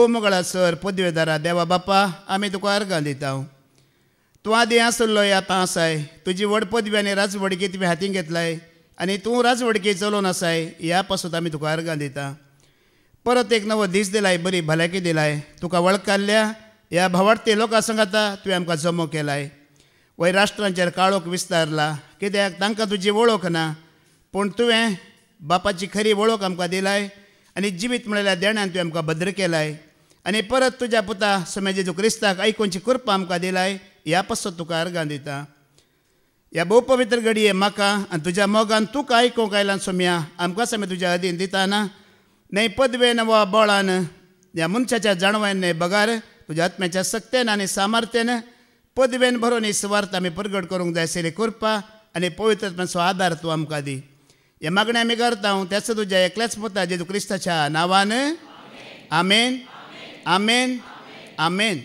मोगळा sir पदवेदारा देवा बापा आमी तुका अर्गां दिता तूं आदीं आसलोय आतां आसाय तुजी व्हड पदवी आनी राजवडकी तुवें हातीन घेतलाय आनी तूं राजवडकी चलोवन आसाय ह्या पासून आमी तुका अर्गां दिता परत एक नवो दीस दिलाय बरी भलायकी दिलाय तुका वळखाल्ल्या ह्या भावार्थी लोकां संगाता तुवें आमकां जमो केलाय वय राष्ट्रांचेर काळोख विस्तारला कित्याक तांकां तुजी वळख ना पूण तुवें बापाची खरी वळख आमकां दिलाय आनी जिवीत म्हणल्या देण्यान तुवें आमकां भद्र केलाय आनी परत तुज्या पुता समय जेजू क्रिस्ताक आयकुची कृपा आमकां दिलाय ह्या पासून तुका अर्गां दिता ह्या भोव पवित्र घडये म्हाका आनी तुज्या मोगान तुका आयकूंक आयलां सोम्या आमकां समय तुज्या अधीन दिताना न्हय पदवेन वा बळान ह्या मनशाच्या जाणवान न्हय बगार तुज्या आत्म्याच्या सक्तेन आनी सामर्थ्यान पदवेन भरून ही सुवार्थ आमी प्रगट करूंक जाय आशिल्ली कृपा आनी पवित्रत्वाचो आदार तूं आमकां दी हे मागणें आमी करता त्याच तुज्या एकल्याच पुता जेजू क्रिस्ताच्या नांवान आमेन आमेन आमेन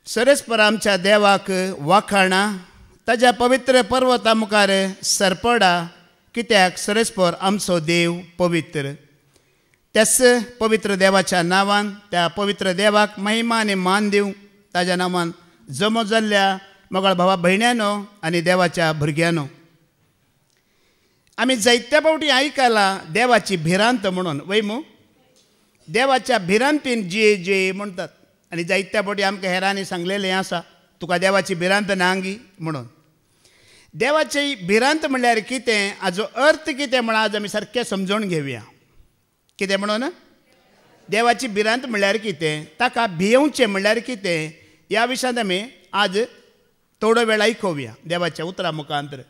सरेस्पर आमच्या देवाक वाखाणा ताज्या पवित्र पर्वता मुखार सरपडा कित्याक सरेस्पर आमचो देव पवित्र त्याच पवित्र देवाच्या नांवान त्या पवित्र देवाक महिमा आनी मान दिवं ताज्या नांवान जमो जाल्ल्या मोगाळ भावा भयण्यांनो आनी देवाच्या भुरग्यांनो आमी जायत्या फावटी आयकला देवाची भिरांत म्हणून वैमू देवाच्या भिरांतीन जे जे म्हणटात आनी जायत्या फावटी आमकां हेरांनी सांगलेलें आसा तुका देवाची भिरांत नांगी म्हणून देवाची भिरांत म्हणल्यार कितें हाजो अर्थ कितें म्हण आज आमी सारकें समजून घेवया कितें म्हणून देवाची भिरांत म्हणल्यार कितें ताका भियेवचें म्हणल्यार कितें ह्या विशयांत आमी आज थोडो वेळ आयकोवया देवाच्या उतरां मुखांतर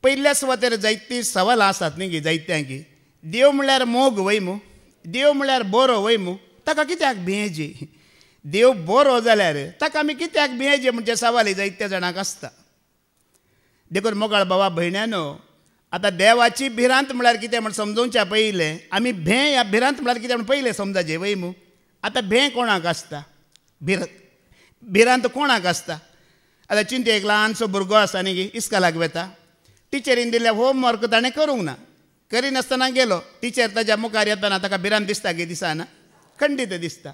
पयल्या सुवातेर जायतीं सवालां आसात न्ही जायत्यांकी देव म्हणल्यार मोग वैमू देव म्हणल्यार बरो वैमू ताका कित्याक भियेची देव बरो जाल्यार ताका आमी कित्याक भियेचे म्हणजे सवाल जायत्या जाणांक आसता देखून मोगाळ भावा भयण्यांनो आतां देवाची भिरांत म्हळ्यार कितें म्हण समजोवच्या पयलें आमी भें ह्या भिरांत म्हळ्यार कितें म्हण पयलें समजाचें वैमू आतां भें कोणाक आसता भिरांत कोणाक आसता आतां चिंत एक ल्हानसो भुरगो आसा न्ही इस्कालाक वेता टिचरीन दिल्ल्या होमवर्क ताणें करूंक ना करिनासतना गेलो टिचर ताज्या मुखार येतना ताका भिरांत दिसता गे दिसना खंडीत दिसता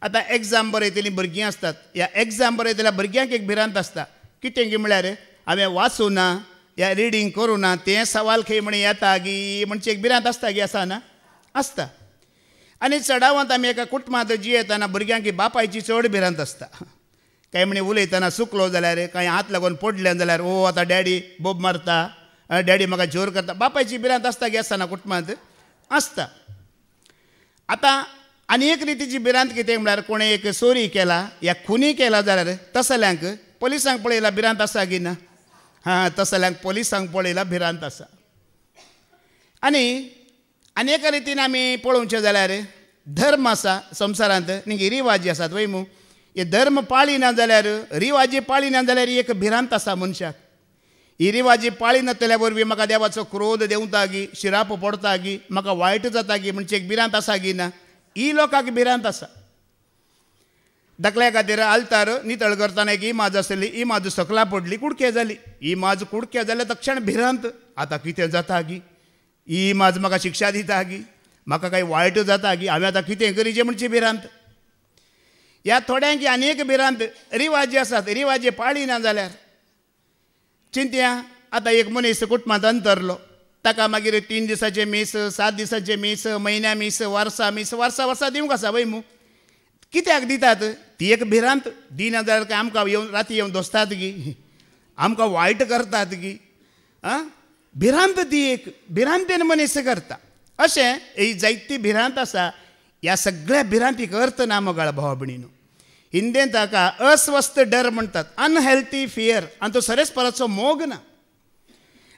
आतां एग्जाम बरयतलीं भुरगीं आसतात ह्या एग्जाम बरयतल्या भुरग्यांक एक भिरांत आसता कितें गी म्हळ्यार हांवें वाचूं ना या रिडींग करूं ना तें सवाल खंय म्हण येता गी म्हणचे एक भिरांत आसता गी आसा ना आसता आनी चडावंत आमी एका कुटुंबांत जियेतना भुरग्यांक बापायची चड भिरांत आसता कांय म्हणे उलयतना चुकलो जाल्यार कांय हात लागून पडलें जाल्यार ओ आतां डॅडी बोब मारता डॅडी म्हाका जोर करता बापायची भिरांत आसता गी आसना कुटुंबांत आसता आतां आनी एक रितीची भिरांत कितें म्हळ्यार कोणें एक चोरी केला या खुनी केला जाल्यार तसल्यांक पुलिसांक पळयला भिरांत आसा गी ना तसल्यांक पुलिसांक पळयला भिरांत आसा आनी एका रितीन आमी पळोवचें जाल्यार धर्म आसा संवसारांत न्ही रिवाजी आसात वैमू हे धर्म पाळिना जाल्यार रिवाजी पाळिना जाल्यार एक भिरांत आसा मनशाक ही रिवाजी पाळिनातल्या वरवीं म्हाका देवाचो क्रोध देंवता गी शिराप पडटा गी म्हाका वायट जाता गी म्हणजे एक भिरांत आसा गी ना ही लोकांक भिरांत आसा दाखल्या खातीर आल्तार नितळ करतना एक इमाज आसली इमाज सकला पडली कुडके जाली इमाज कुडके जाल्यार तक्षण भिरांत आतां कितें जाता गी ही इमाज म्हाका शिक्षा दिता गी म्हाका काही वायट जाता गी हांवें आतां कितें करीचें म्हणची भिरांत ह्या थोड्यांक आनी एक भिरांत रिवाजी आसात रिवाजी पाळिना जाल्यार चिंतया आतां एक मनीस कुटुंबांत अंतरलो ताका मागीर 3 दिसाचे मीस 7 दिसाचे मीस म्हयन्या मीस वर्सा वर्सा दिवंक आसा वैमू कित्याक दितात ती एक भिरांत दिना जाल्यार काय आमकां येवन राती येवन दोसतात गी आमकां वायट करतात गी भिरांत ती एक भिरांतेन मनीस करता अशें ही जायती भिरांत आसा ह्या सगळ्या भिरांतीक अर्थ ना मोगाळ भावा भयणीनो हिंदीन ताका अस्वस्थ डर म्हणटात अनहेल्थी फियर आनी तो सरेस्पराचो मोग ना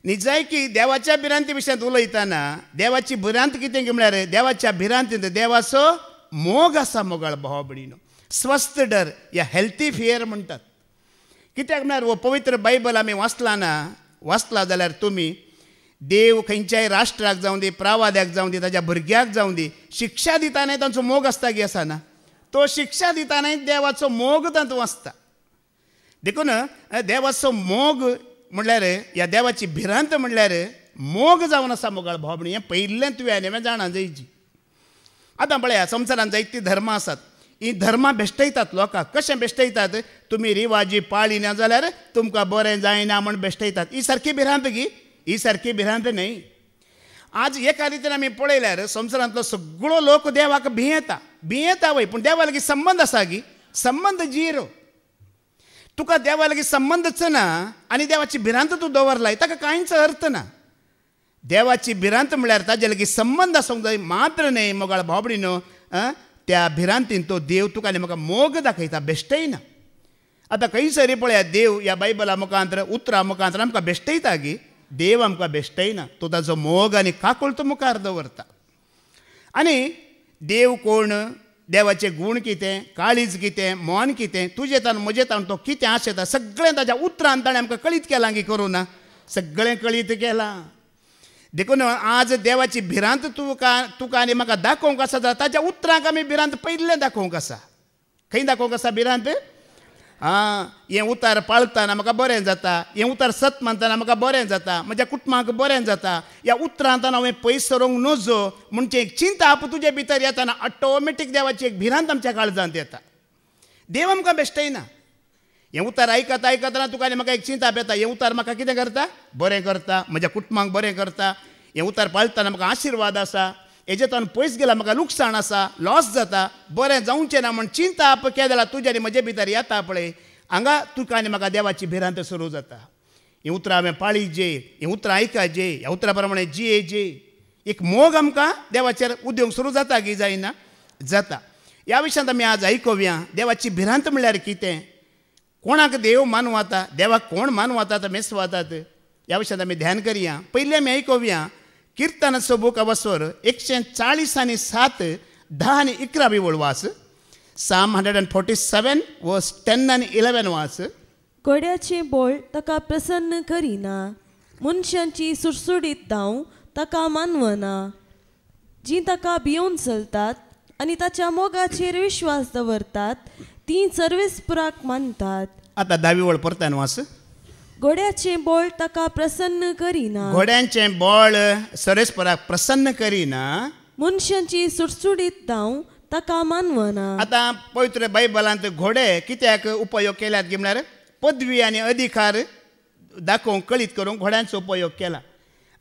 निजाय की देवाच्या भिरांती विशयांत उलयतना देवाची भिरांत कितें म्हळ्यार देवाच्या भिरांतींत देवाचो मोग आसा मोगाळ भावा भयणीनो स्वस्थ डर या हेल्थी फियर म्हणटात कित्याक म्हळ्यार हो पवित्र बायबल आमी वाचला जाल्यार तुमी देव खंयच्याय राष्ट्राक जावं दी प्रावाद्याक जावं दी ताज्या भुरग्याक जावं दी शिक्षा दितानाय तांचो मोग आसता गी आसा ना तो शिक्षा दितानाय देवाचो मोग तातूंत आसता देखून देवाचो मोग म्हणल्यार ह्या देवाची भिरांत म्हणल्यार मोग जावन आसा मोगाळ भाव हें पयिल्लें तुवें आनी हांवें जाणा जायची आतां पळया संवसारांत जायती धर्म आसात. ही धर्मां बेश्टयतात लोकांक. कशें बेश्टयतात? तुमी रिवाजी पाळिना जाल्यार तुमकां बरें जायना म्हण बेश्टयतात. ही सारकी भिरांत गी, ही सारकी भिरांत न्हय. आज एका रितीन आमी पळयल्यार संवसारांतलो सगळो लोक देवाक भियेता वय, पूण देवा लागीं संबंद आसा गी, संबंद झिरो. तुका देवा लागीं संबंदच ना आनी देवाची भिरांत तूं दवरलाय, ताका कांयच अर्थ ना. देवाची भिरांत म्हळ्यार ताजे लागीं संबंद आसूंक जाय, मात्र न्हय मोगाळ भावडीनो. त्या भिरांतीन तो देव तुका आनी म्हाका मोग दाखयता, बेश्टयना. आतां खंय सरी पळया, देव ह्या बायबला मुखांतर उतरां मुखांतर आमकां बेश्टयता गी, देव आमकां बेश्टयना. तो ताजो मोग आनी काकूळट मुखार दवरता. आनी देव कोण, देवाचे गूण कितें, काळीज कितें, मोन कितें, तुजें तान म्हजें तान तो कितें आशेता, सगळें ताच्या उतरांत ताणें आमकां कळीत केलां गी, करूं ना? सगळें कळीत केलां. देखून आज देवाची भिरांत तुका आनी म्हाका दाखोवंक आसा जाल्यार ताच्या उतरांक आमी भिरांत पयलें दाखोवंक आसा. खंय दाखोवंक आसा भिरांत? हें उतार पाळतना म्हाका बरें जाता, हें उतार सत मानतना म्हाका बरें जाता, म्हज्या कुटुंबाक बरें जाता, ह्या उतरांत हांवें पयस सरोंक नजो म्हणचे एक चिंता आप तुजे भितर येताना ऑटोमॅटीक देवाची एक भिरांत आमच्या काळजांत येता. देव आमकां बेश्टयना. हें उतार आयकतना तुका आनी म्हाका एक चिंता येता, हें उतार म्हाका कितें करता? बरें करता, म्हज्या कुटुंबाक बरें करता. हें उतार पाळतना म्हाका आशिर्वाद आसा, हेजेतान पयस गेला म्हाका लुकसाण आसा, लॉस जाता, बरें जावचें ना म्हण चिंता आप केलें जाल्यार तुजे आनी म्हजे भितर येता पळय, हांगा तुका आनी म्हाका देवाची भिरांत सुरू जाता. हीं उतरां हांवें पाळीजे, हीं उतरां आयकाजे, ह्या उतरां प्रमाणे जियेजे. एक मोग आमकां देवाचेर उद्योग सुरू जाता की जायना? जाता. ह्या विशयांत आमी आज आयकुया देवाची भिरांत म्हळ्यार कितें, कोणाक देव मानूं जाता, देवाक कोण मानूं जातात, मेस वतात, ह्या विशयांत आमी ध्यान करया. पयलीं आमी आयकुया किर्तनाचो बूक अवस्वर 140 आनी 7, 10 आनी 11 वळवास. Psalm 147 verse 10 and 11 वाच. घोड्याचे बोळ ताका प्रसन्न करिना, मनशांची सुटसुटीत धांव ताका मानवना. जी ताका भिवून चलतात आनी ताच्या मोगाचेर विश्वास दवरतात ती सर्वेस्पुराक मानतात. आता 10 वळ परतान वाच. घोड्याचे बोळ ताका प्रसन्न करिना, घोड्यांचे बोळ सर्वेस्पुराक प्रसन्न करिना, मनशांची सुटसुटीत धांव ताका मानवना. आता पवित्र बायबलांत घोडे कित्याक उपयोग केल्यात गे म्हळ्यार पदवी आनी अधिकार दाखोवंक कळीत करूंक घोड्यांचो उपयोग केला.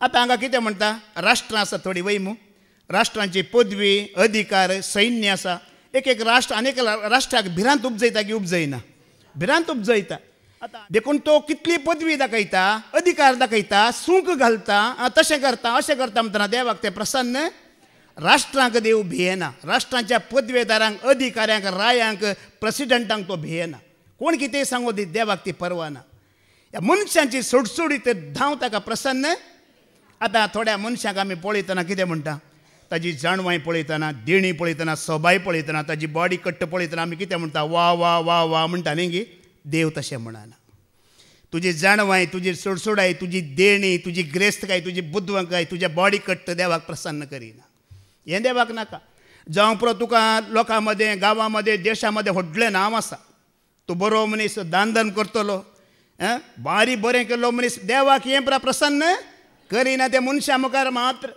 आतां हांगा कितें म्हणटा, राष्ट्रां आसा थोडी वैमू, राष्ट्रांची पदवी अधिकार सैन्य आसा. एक राष्ट्र आनीक राष्ट्राक भिरांत उपजयता की उपजयना? भिरांत उपजयता. आतां देखून तो कितली पदवी दाखयता, अधिकार दाखयता, सूंक घालता, तशें करता अशें करता म्हणटना देवाक तें प्रसन्न. राष्ट्रांक देव भियेना, राष्ट्रांच्या पदवेदारांक, अधिकाऱ्यांक, रायांक, प्रेसिडेंटांक तो भियेना. कोण कितें सांगू दी, देवाक ती परवा ना. ह्या मनशांची सुटसुटीत धांव ताका प्रसन्न. आतां थोड्या मनशांक आमी पळयतना कितें म्हणटा, ताजी जाणवाय पळयतना, देणी पळयतना, सोबाय पळयतना, ताजी बॉडी कट्ट पळयतना आमी कितें म्हणटा, वा वा वा वा म्हणटा न्ही गी. देव तशें म्हणना. तुजी जाणवाय, तुजी सुडसुडाय, तुजी देणी, तुजी ग्रेस्तकाय, तुजी बुद्वंकाय, तुज्या बॉडी कट्ट देवाक प्रसन्न करिना. हें देवाक नाका. जावं पुरो तुका लोकां मदें, गांवां मदें, देशा मदें व्हडलें नांव आसा, तूं बरो मनीस दान करतलो, बारी बरें केल्लो मनीस, देवाक हें प्रसन्न करिना. त्या मनशा मुखार मात्र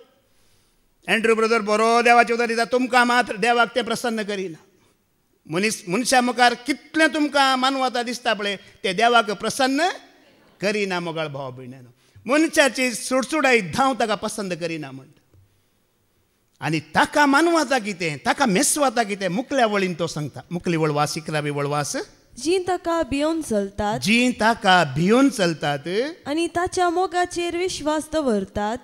एंड्रू ब्रदर बरो देवाचें उतर दिता, तुमकां मात्र देवाक तें प्रसन्न करिना. मनशा मुखार कितलें तुमकां मानवता दिसता पळय, तें देवाक प्रसन्न करिना. मोगाळ भाव भयणानो, मनशाची सुडसुडाय धांव ताका पसंद करिना म्हणटा. आनी ताका मानवता कितें, ताका मेसवता कितें, मुखल्या वळीन तो सांगता. मुखली वळवास 11वी वळवास. जी ताका भिवून चलतात, जी ताका भिवून चलतात आनी ताच्या मोगाचेर विश्वास दवरतात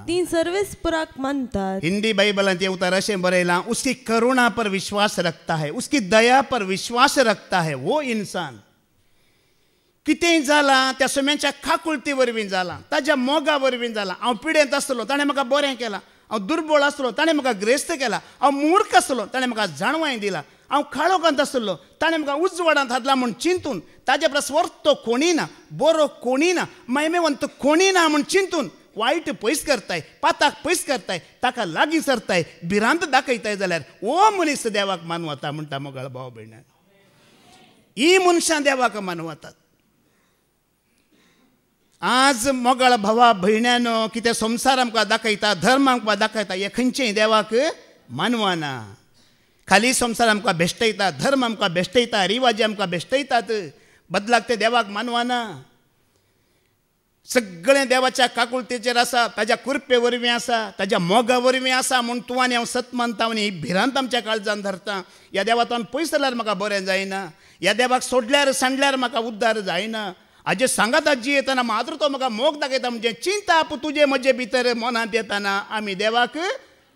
ती सर्वेस्पुराक मानतात. हिंदी बाइबलांत उतार अशें बरयलां, उसकी करुणा पर विश्वास रखता है, उसकी दया पर विश्वास रखता है वो इंसान. कितेंय जालां त्या सुम्याच्या खाकुळती वरवीं जालां, ताज्या मोगा वरवीं जालां. हांव पिडेंत आसतलो, ताणें म्हाका बरें केलां. हांव दुर्बळ आसलो, ताणें म्हाका ग्रेस्त केला. हांव मूर्ख आसलो, ताणें म्हाका जाणवाय दिला. हांव काळोखांत आसलो, ताणें म्हाका उजवाडांत हाडला म्हूण चिंतून, ताजे परस वर्तो कोणी ना, बरो कोणी ना, मैमेवंत कोणी ना म्हूण चिंतून वायट पयस करताय, पाताक पयस करताय, ताका लागीं सरताय, भिरांत दाखयताय जाल्यार ओ मनीस देवाक मानवता म्हणटा. मोगाळ भाव भयणां, ही मनशां देवाक मानवतात. आज मोगाळ भावा भयण्यानो, कितें संवसार आमकां दाखयता, धर्म आमकां दाखयता, हे खंयचेय देवाक मानवाना. खाली संसार आमकां बेश्टयता, धर्म आमकां बेश्टयता, रिवाजी आमकां बेश्टयतात, बदलाक ते देवाक मानवाना. सगळें देवाच्या काकुळतेचेर आसा, ताज्या कृपे वरवीं आसा, ताज्या मोगा वरवीं आसा म्हूण तूं आनी हांव सत मानता आनी ही भिरांत आमच्या काळजान धरता. ह्या देवातान पयस जाल्यार म्हाका बरें जायना, ह्या देवाक सोडल्यार सांडल्यार म्हाका उद्धार जायना. हाजे सांगाताक जी येतना मात्र तो म्हाका मोग दाखयता. म्हणजे चिंताप तुजे म्हजे भितर मनांत येताना आमी देवाक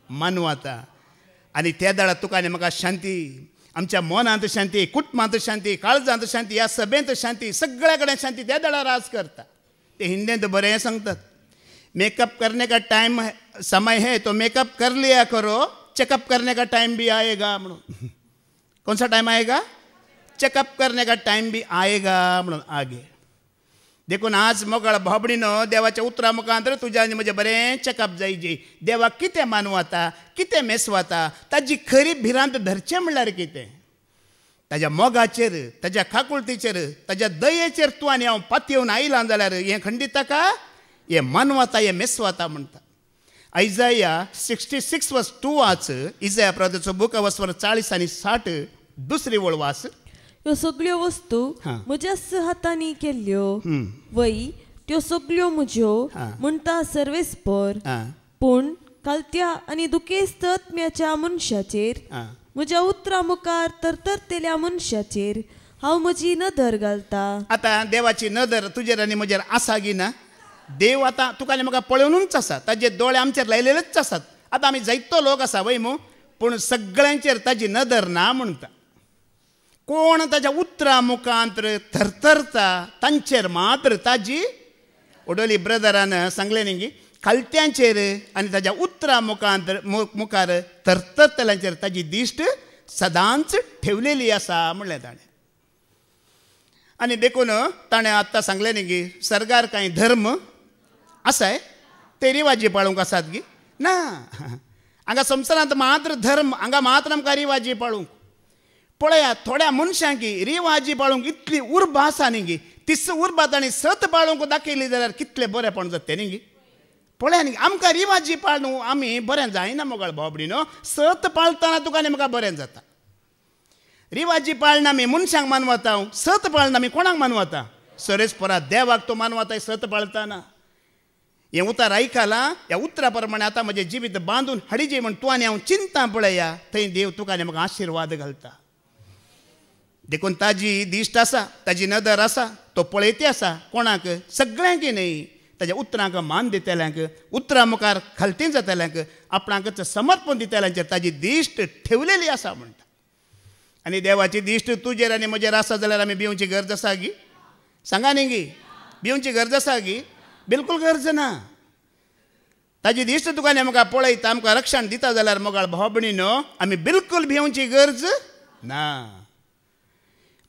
मानवता. आनी त्या दाडा तुका आनी म्हाका शांती, आमच्या मनांत शांती, कुटुंबांत शांती, काळजांत शांती, ह्या सभेंत शांती, सगळ्या कडेन शांती त्या दाडा राज करता. ते हिंदीत बरें सांगतात, मेकअप करने का टाइम समय है तो मेकअप कर लिया करो, चेकअप करने का टाइम भी आएगा म्हणून. कौन सा टाइम आएगा? चेकअप करने का टाइम भी आएगा म्हणून आगे. देखून आज मोगाळ भाबडीनो, देवाच्या उतरा मुखांतर तुज्या आनी म्हजें बरें चेकअप जायची. देवाक कितें मानवता, कितें मेसवता, ताजी खरी भिरांत धरचें म्हणल्यार कितें. ताज्या मोगाचेर, ताज्या काकुळतीचेर, ताज्या दयेचेर तूं आनी हांव पातयेवन आयलां जाल्यार हें खंडीत ताका, हें मानवता, हें मेसवता म्हणटा. Isaiah 66:2 वाच. इजाया प्रवादीचो बूक वचवर 40 आनी 60 दुसरी वळ वाच. ह्यो सगळ्यो वस्तू म्हज्याच हातांनी केल्ल्यो, वय त्यो सगळ्यो म्हज्यो म्हणटा सर्वेस्पर. पूण कालत्या आनी दुखेस्त आत्म्याच्या मनशाचेर, म्हज्या उतरा मुखार तरतरतेल्या मनशाचेर हांव म्हजी नदर घालता. आतां देवाची नदर तुजेर आनी म्हजेर आसा गी ना? देव आतां तुका आनी म्हाका पळोवनूच आसा, ताजे दोळे आमचेर लायलेलेच आसात. आतां आमी जायतो लोक आसा वय मू, पूण सगळ्यांचेर ताजी नदर ना म्हणटा. कोण ताज्या उतरा मुखांतर थरथरता तांचेर मात्र ताजी, ओडोली ब्रदरान सांगलें न्ही गी, खालत्यांचेर आनी ताज्या उतरा मुखार तरतरतल्यांचेर ताजी दिश्ट सदांच ठेवलेली आसा म्हणलें ताणें. आनी देखून ताणें आत्तां सांगलें न्ही गी, सर्गार कांय धर्म आसाय, ते रिवाजी पाळूंक आसात गी ना. हांगा संवसारांत मात्र धर्म, हांगा मात्र आमकां रिवाजी पाळूंक. पळयात थोड्या मनशांक रिवाजी पाळूंक इतली उर्बा आसा न्ही गी, तिस उर्बा ताणीं सत पाळूंक दाखयली जाल्यार कितलें बरेंपण जाता न्ही गी. पळया न्ही, आमकां रिवाजी पाळून आमी बरें जायना मोगाळ भाबडीनो. सत पाळतना तुका आनी म्हाका बरें जाता. रिवाजी पाळना आमी मनशांक मानवता, सत पाळना आमी कोणाक मानवता? सरेस्परा देवाक तो मानवता, सत पाळतना. हें उतार आयकलां, ह्या उतरा प्रमाणे आतां म्हजें जिवीत बांदून हाडिजे म्हण तूं आनी हांव चिंता पळया. थंय देव तुका आनी म्हाका आशिर्वाद घालता. देखून ताजी दिश्ट आसा, ताजी नदर आसा, तो पळयती आसा. कोणाक? सगळ्यांक न्ही, ताज्या उतरांक मान दितेल्यांक, उतरा मुखार खालती जातल्यांक, आपणाकच समर्पण दितेल्यांचेर ताजी दिश्ट ठेवलेली आसा म्हणटा. आनी देवाची दिश्ट तुजेर आनी म्हजेर आसा जाल्यार आमी भिवची गरज आसा गी? सांगा न्ही गी, भिवची गरज आसा गी? बिलकूल गरज ना. ताजी दिश्ट तुका आनी म्हाका पळयता, आमकां रक्षण दिता जाल्यार मोगाळ भाबडीनो आमी बिलकूल भिवची गरज ना.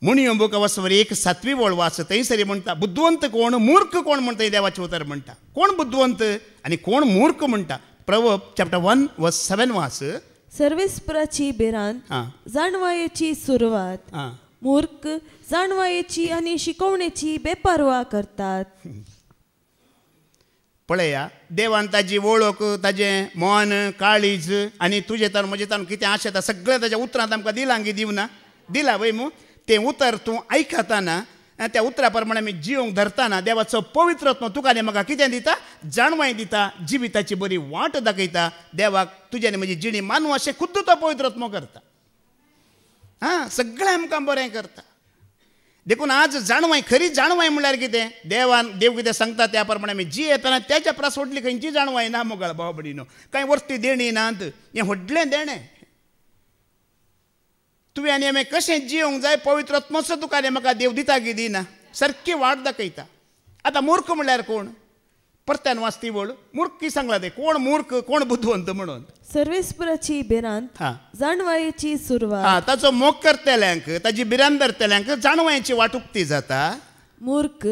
मुणयो बूक वचवर 1:7 वळ वाच. थंयसरी म्हणटा, बुद्धवंत कोण, मूर्ख कोण म्हणटा. देवाचें उतर म्हणटा, कोण बुद्धवंत आनी कोण मूर्ख म्हणटा. प्रवर्ब चॅप्टर 1:7 वाच. सर्वेस्पराची भिरांत जाणवायेची सुरवात. मूर्ख जाणवायेची आनी शिकवणेची बेपारवा करतात. पळया, देवान ताजी वळख, ताजें मन, काळीज आनी तुजे तर म्हजे तर कितें आशेता सगळें ताज्या उतरांत आमकां दिलां गी, दिवना? दिला वय मू. तें उतर तूं आयकताना, त्या उतरा प्रमाणे आमी जिवंक धरताना देवाचो पवित्रत्व तुका आनी म्हाका कितें दिता? जाणवाय दिता, जिविताची बरी वाट दाखयता. देवाक तुजी आनी म्हजी जिणी मानू अशें खुद्द तो पवित्रत्व करता. सगळें आमकां बरें करता. देखून आज जाणवाय, खरी जाणवाय म्हणल्यार कितें? देव कितें सांगता त्या प्रमाणे आमी जी येतना त्याच्या परस व्हडली खंयची जाणवाय ना मोगाळ भाबडीनो. कांय वर्ती देणी नात, हें व्हडलें देणें. तुवें आनी आमी कशें जिवंक जाय, पवित्रत्वचो तुका आनी म्हाका देव दिता की दिना? सारकी वाट दाखयता. आतां मूर्ख म्हणल्यार कोण? परत्यान वाचती वळ. मूर्ख की सांगला ते? कोण मूर्ख, कोण बुद्धवंत म्हणून? सर्वेस्पराची भिरांत जाणवायेची सुरवात. ताचो मोग करतल्यांक, ताजी भिरांत धरतल्यांक जाणवायेची वाट उक्ती जाता. मूर्ख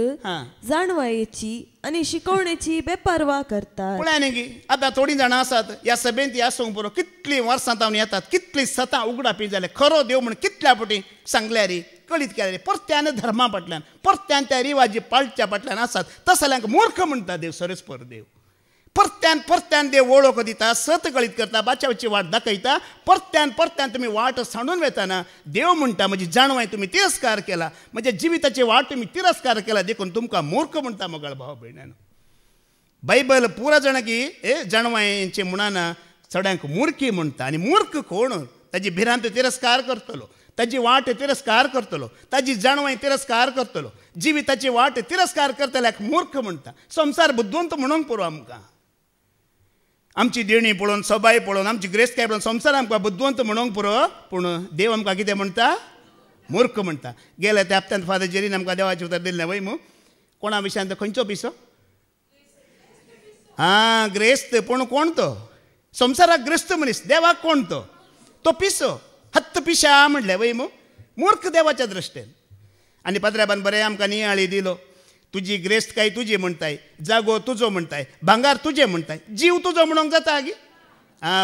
जाणवायेची आनी शिकवणेची बेपारवा करतात. पळय न्ही गी, आतां थोडीं जाणां आसात ह्या सभेंत ह्या सोंग पुरो कितलीं वर्सां तावन येतात, कितलीं सतां उगडापी जाले. खरो देव म्हण कितल्या फावटी सांगल्या रे, कळीत केल्या रे. परत्यान धर्मा फाटल्यान, परत्यान त्या रिवाजी पाळच्या फाटल्यान आसात. तसल्यांक मूर्ख म्हणटा देव, सरेस्पर देव. परत्यान परत्यान देव वळख दिता, सत कळीत करता, बाचावची वाट दाखयता. परत्यान परत्यान तुम्ही वाट सांडून वेताना देव म्हणटा म्हजी जाणवाय तुम्ही तिरस्कार केला, म्हणजे जिविताची वाट तुम्ही तिरस्कार केला, देखून तुमकां मूर्ख म्हणटा मोगाळ भाव भयणानो. बायबल पुरा जाणा की जाणवायेंचे म्हणना चड्यांक मुर्खी म्हणटा. आनी मूर्ख कोण? ताजी भिरांत तिरस्कार करतलो, ताजी वाट तिरस्कार करतलो, ताजी जाणवाय तिरस्कार करतलो, जिविताची वाट तिरस्कार करतल्याक मूर्ख म्हणटा. संसार बुद्वंत म्हणूंक पुरो आमकां. आमची देणी पळोवन, सबाय पळोवन, आमची ग्रेस्तकाय पळोवन संसार आमकां बुद्वंत म्हणूंक पुरो. पूण देव आमकां कितें म्हणटा? मूर्ख म्हणटा. गेल्या त्या हप्त्यांत फादर जेरीन आमकां देवाचें उतर दिल्लें वय मू. कोणा विशयान तो खंयचो पिसो? ग्रेस्त. पूण कोण तो? संवसाराक ग्रेस्त मनीस. देवाक कोण तो? तो पिसो. हत्त पिशा म्हणलें वय मू. मूर्ख देवाच्या दृश्टेन. आनी पाद्र्याबान बरें आमकां नियाळी दिलो. तुजी ग्रेस्तकाय तुजी म्हणटाय, जागो तुजो म्हणटाय, भांगार तुजें म्हणटाय, जीव तुजो म्हणूंक जाता गी?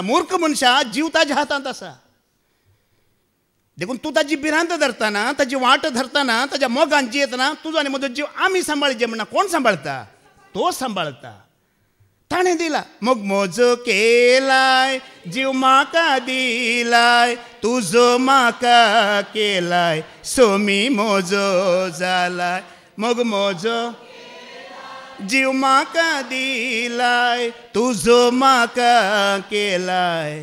मूर्ख मनशा, जीव ताज्या हातांत आसा. देखून तूं ताजी भिरांत धरतना, ताजी वाट धरतना, ताज्या मोगान जियेतना तुजो आनी म्हजो जीव आमी सांबाळचे म्हणना. कोण सांबाळटा? तो सांबाळटा. ताणें दिला. मोग म्हजो केलाय, जीव म्हाका दिलाय, तुजो म्हाका केलाय, सोमी म्हजो जालाय. मोग म्हजो जीव म्हाका दिलाय, तुजो म्हाका केलाय.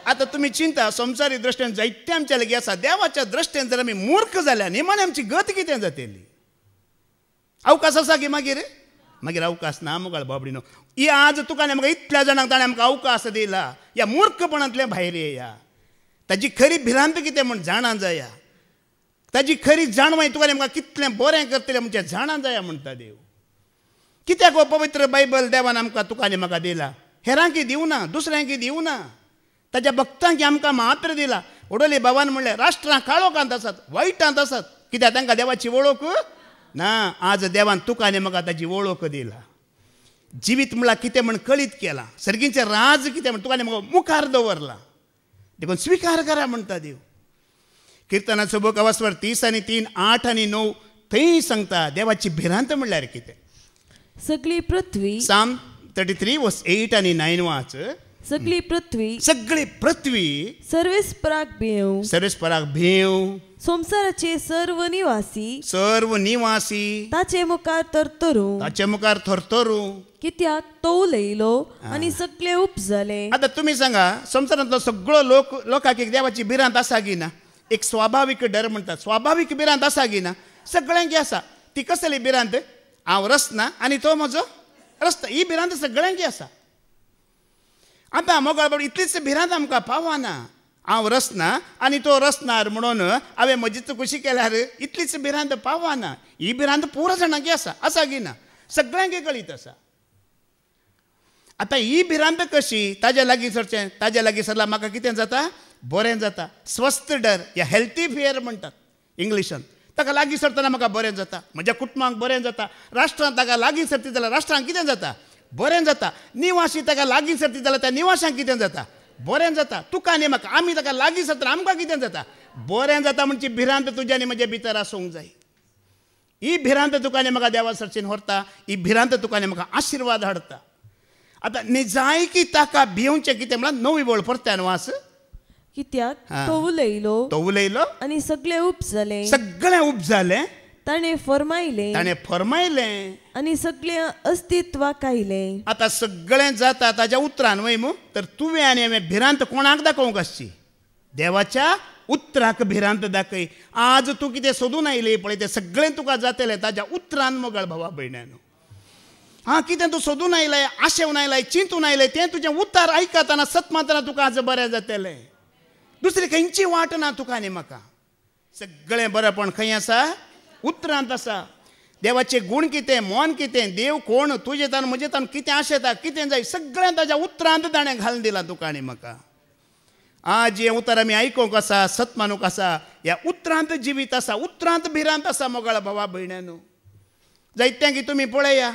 आता तुम्ही चिंता, संवसारी दृश्टेन जायते आमच्या लागीं आसा. देवाच्या दृश्टेन जर आमी मूर्ख जाल्या निमाणे आमची गत कितें जातली? अवकाश आसा की मागीर? मागीर अवकाश ना मुगाळ बाबडीनो. ही आज तुका आनी म्हाका इतल्या जाणांक ताणें आमकां अवकाश दिला. ह्या मूर्खपणांतले भायर येया. ताजी खरी भिरांत कितें म्हण जाणा जाया. ताजी खरी जाणवाय तुका आनी म्हाका कितलें बरें करतलें म्हणजे जाणा जाया म्हणटा देव. कित्याक हो पवित्र बायबल देवान आमकां तुका आनी म्हाका दिला. हेरांकी दिवना, दुसऱ्यांकी दिवना. ताज्या भक्तांक आमकां मात्र दिला. ओडोली बाबान म्हणलें राष्ट्रां काळोखांत आसात, वायटांत आसात. कित्याक तांकां देवाची वळख ना. आज देवान तुका आनी म्हाका ताजी वळख दिला. जिवीत म्हणल्यार कितें म्हण कळीत केला. सर्गीचें राज कितें म्हण तुका आनी म्हाका मुखार दवरला. देखून स्विकार करा म्हणटा देव. किर्तनाचो बूक अवस्वर 30 आनी 3, 8 आनी 9 थंय सांगता देवाची भिरांत म्हणल्यार कितें. सगळी पृथ्वी. साम 33 वर्स 8 आनी 9 वाच. सगळी पृथ्वी. सगळी पृथ्वी. सर्वेस्पराक भेव. सर्वेस्पराक भेव. संसाराचे सर्व निवासी. सर्व निवासी. ताचे मुखार तरतरू. ताचे मुखार थरथरू. कित्याक तो उलयलो आनी सगळे उपजले. आता तुम्ही सांगा, संसारांतलो सगळो लोकांक एक देवाची भिरांत आसा की ना? एक स्वाभाविक डर म्हणटात. स्वाभाविक भिरांत आसा की ना? सगळ्यांक आसा. ती कसली भिरांत? हांव रसना आनी तो म्हजो रस्ता. ही भिरांत सगळ्यांक आसा. आता मोगाळ बाबा इतलीच भिरांत आमकां पावना. हांव रसना आनी तो रसनार म्हणून हांवें म्हजीच कशी केल्यार इतलीच भिरांत पावना. ही भिरांत पुरो जाणांक आसा की ना? सगळ्यांक कळीत आसा. आता ही भिरांत कशी? ताज्या लागीं सरचें. ताज्या लागीं सरला म्हाका कितें जाता? बरें जाता. स्वस्थ डर या हेल्थी फियर म्हणटात इंग्लिशान. ताका लागीं सरतना म्हाका बरें जाता. म्हज्या कुटुंबाक बरें जाता. राष्ट्रांत ताका लागीं सरती जाल्यार राष्ट्रांक कितें जाता? बरें जाता. निवासी ताका लागीं सरती जाल्यार त्या निवाशांक कितें जाता? बरें जाता. तुका आनी म्हाका आमी ताका लागीं सरतना आमकां कितें जाता? बरें जाता. म्हणची भिरांत तुज्या आनी म्हज्या भितर आसूंक जाय. ही भिरांत तुका आनी म्हाका देवा सरचेन व्हरता. ही भिरांत तुका आनी म्हाका आशिर्वाद हाडटा. आता निजायकी ताका भिवचें कितें म्हळ्यार 9वी वळ परत्यान वास. कित्याक तो उलयलो आनी सगळे उपजले. सगळें उपजालें. ताणें फरमायलें आनी सगळे अस्तित्वाक आयलें. आता सगळें जाता ताज्या उतरान वय मू. तर तुवें आनी हांवें भिरांत कोणाक दाखोवंक आसची? देवाच्या उतराक भिरांत दाखय. आज तूं कितें सोदून आयली पळय तें सगळें तुका जातलें ताज्या उतरान मोगाळ भावा भयण्यानो. कितें तूं सोदून आयलाय, आशेवन आयलाय, चिंतून आयलें तें तुजें उतर आयकतना सतमातना तुका आज बरें जातलें. दुसरी खंयची वाट ना तुका आनी म्हाका. सगळें बरेंपण खंय आसा? उतरांत आसा. देवाचे गूण कितें, मोन कितें, देव कोण, तुजे तान म्हजे तान कितें आशेता, कितें जाय, सगळें ताज्या उतरांत ताणें घालून दिलां तुका आनी म्हाका. आज हें उतर आमी आयकूंक आसा, सतमानूक आसा. ह्या उतरांत जिवीत आसा, उतरांत भिरांत आसा मोगाळ भावा भयण्यानो. जायत्यांक तुमी पळया,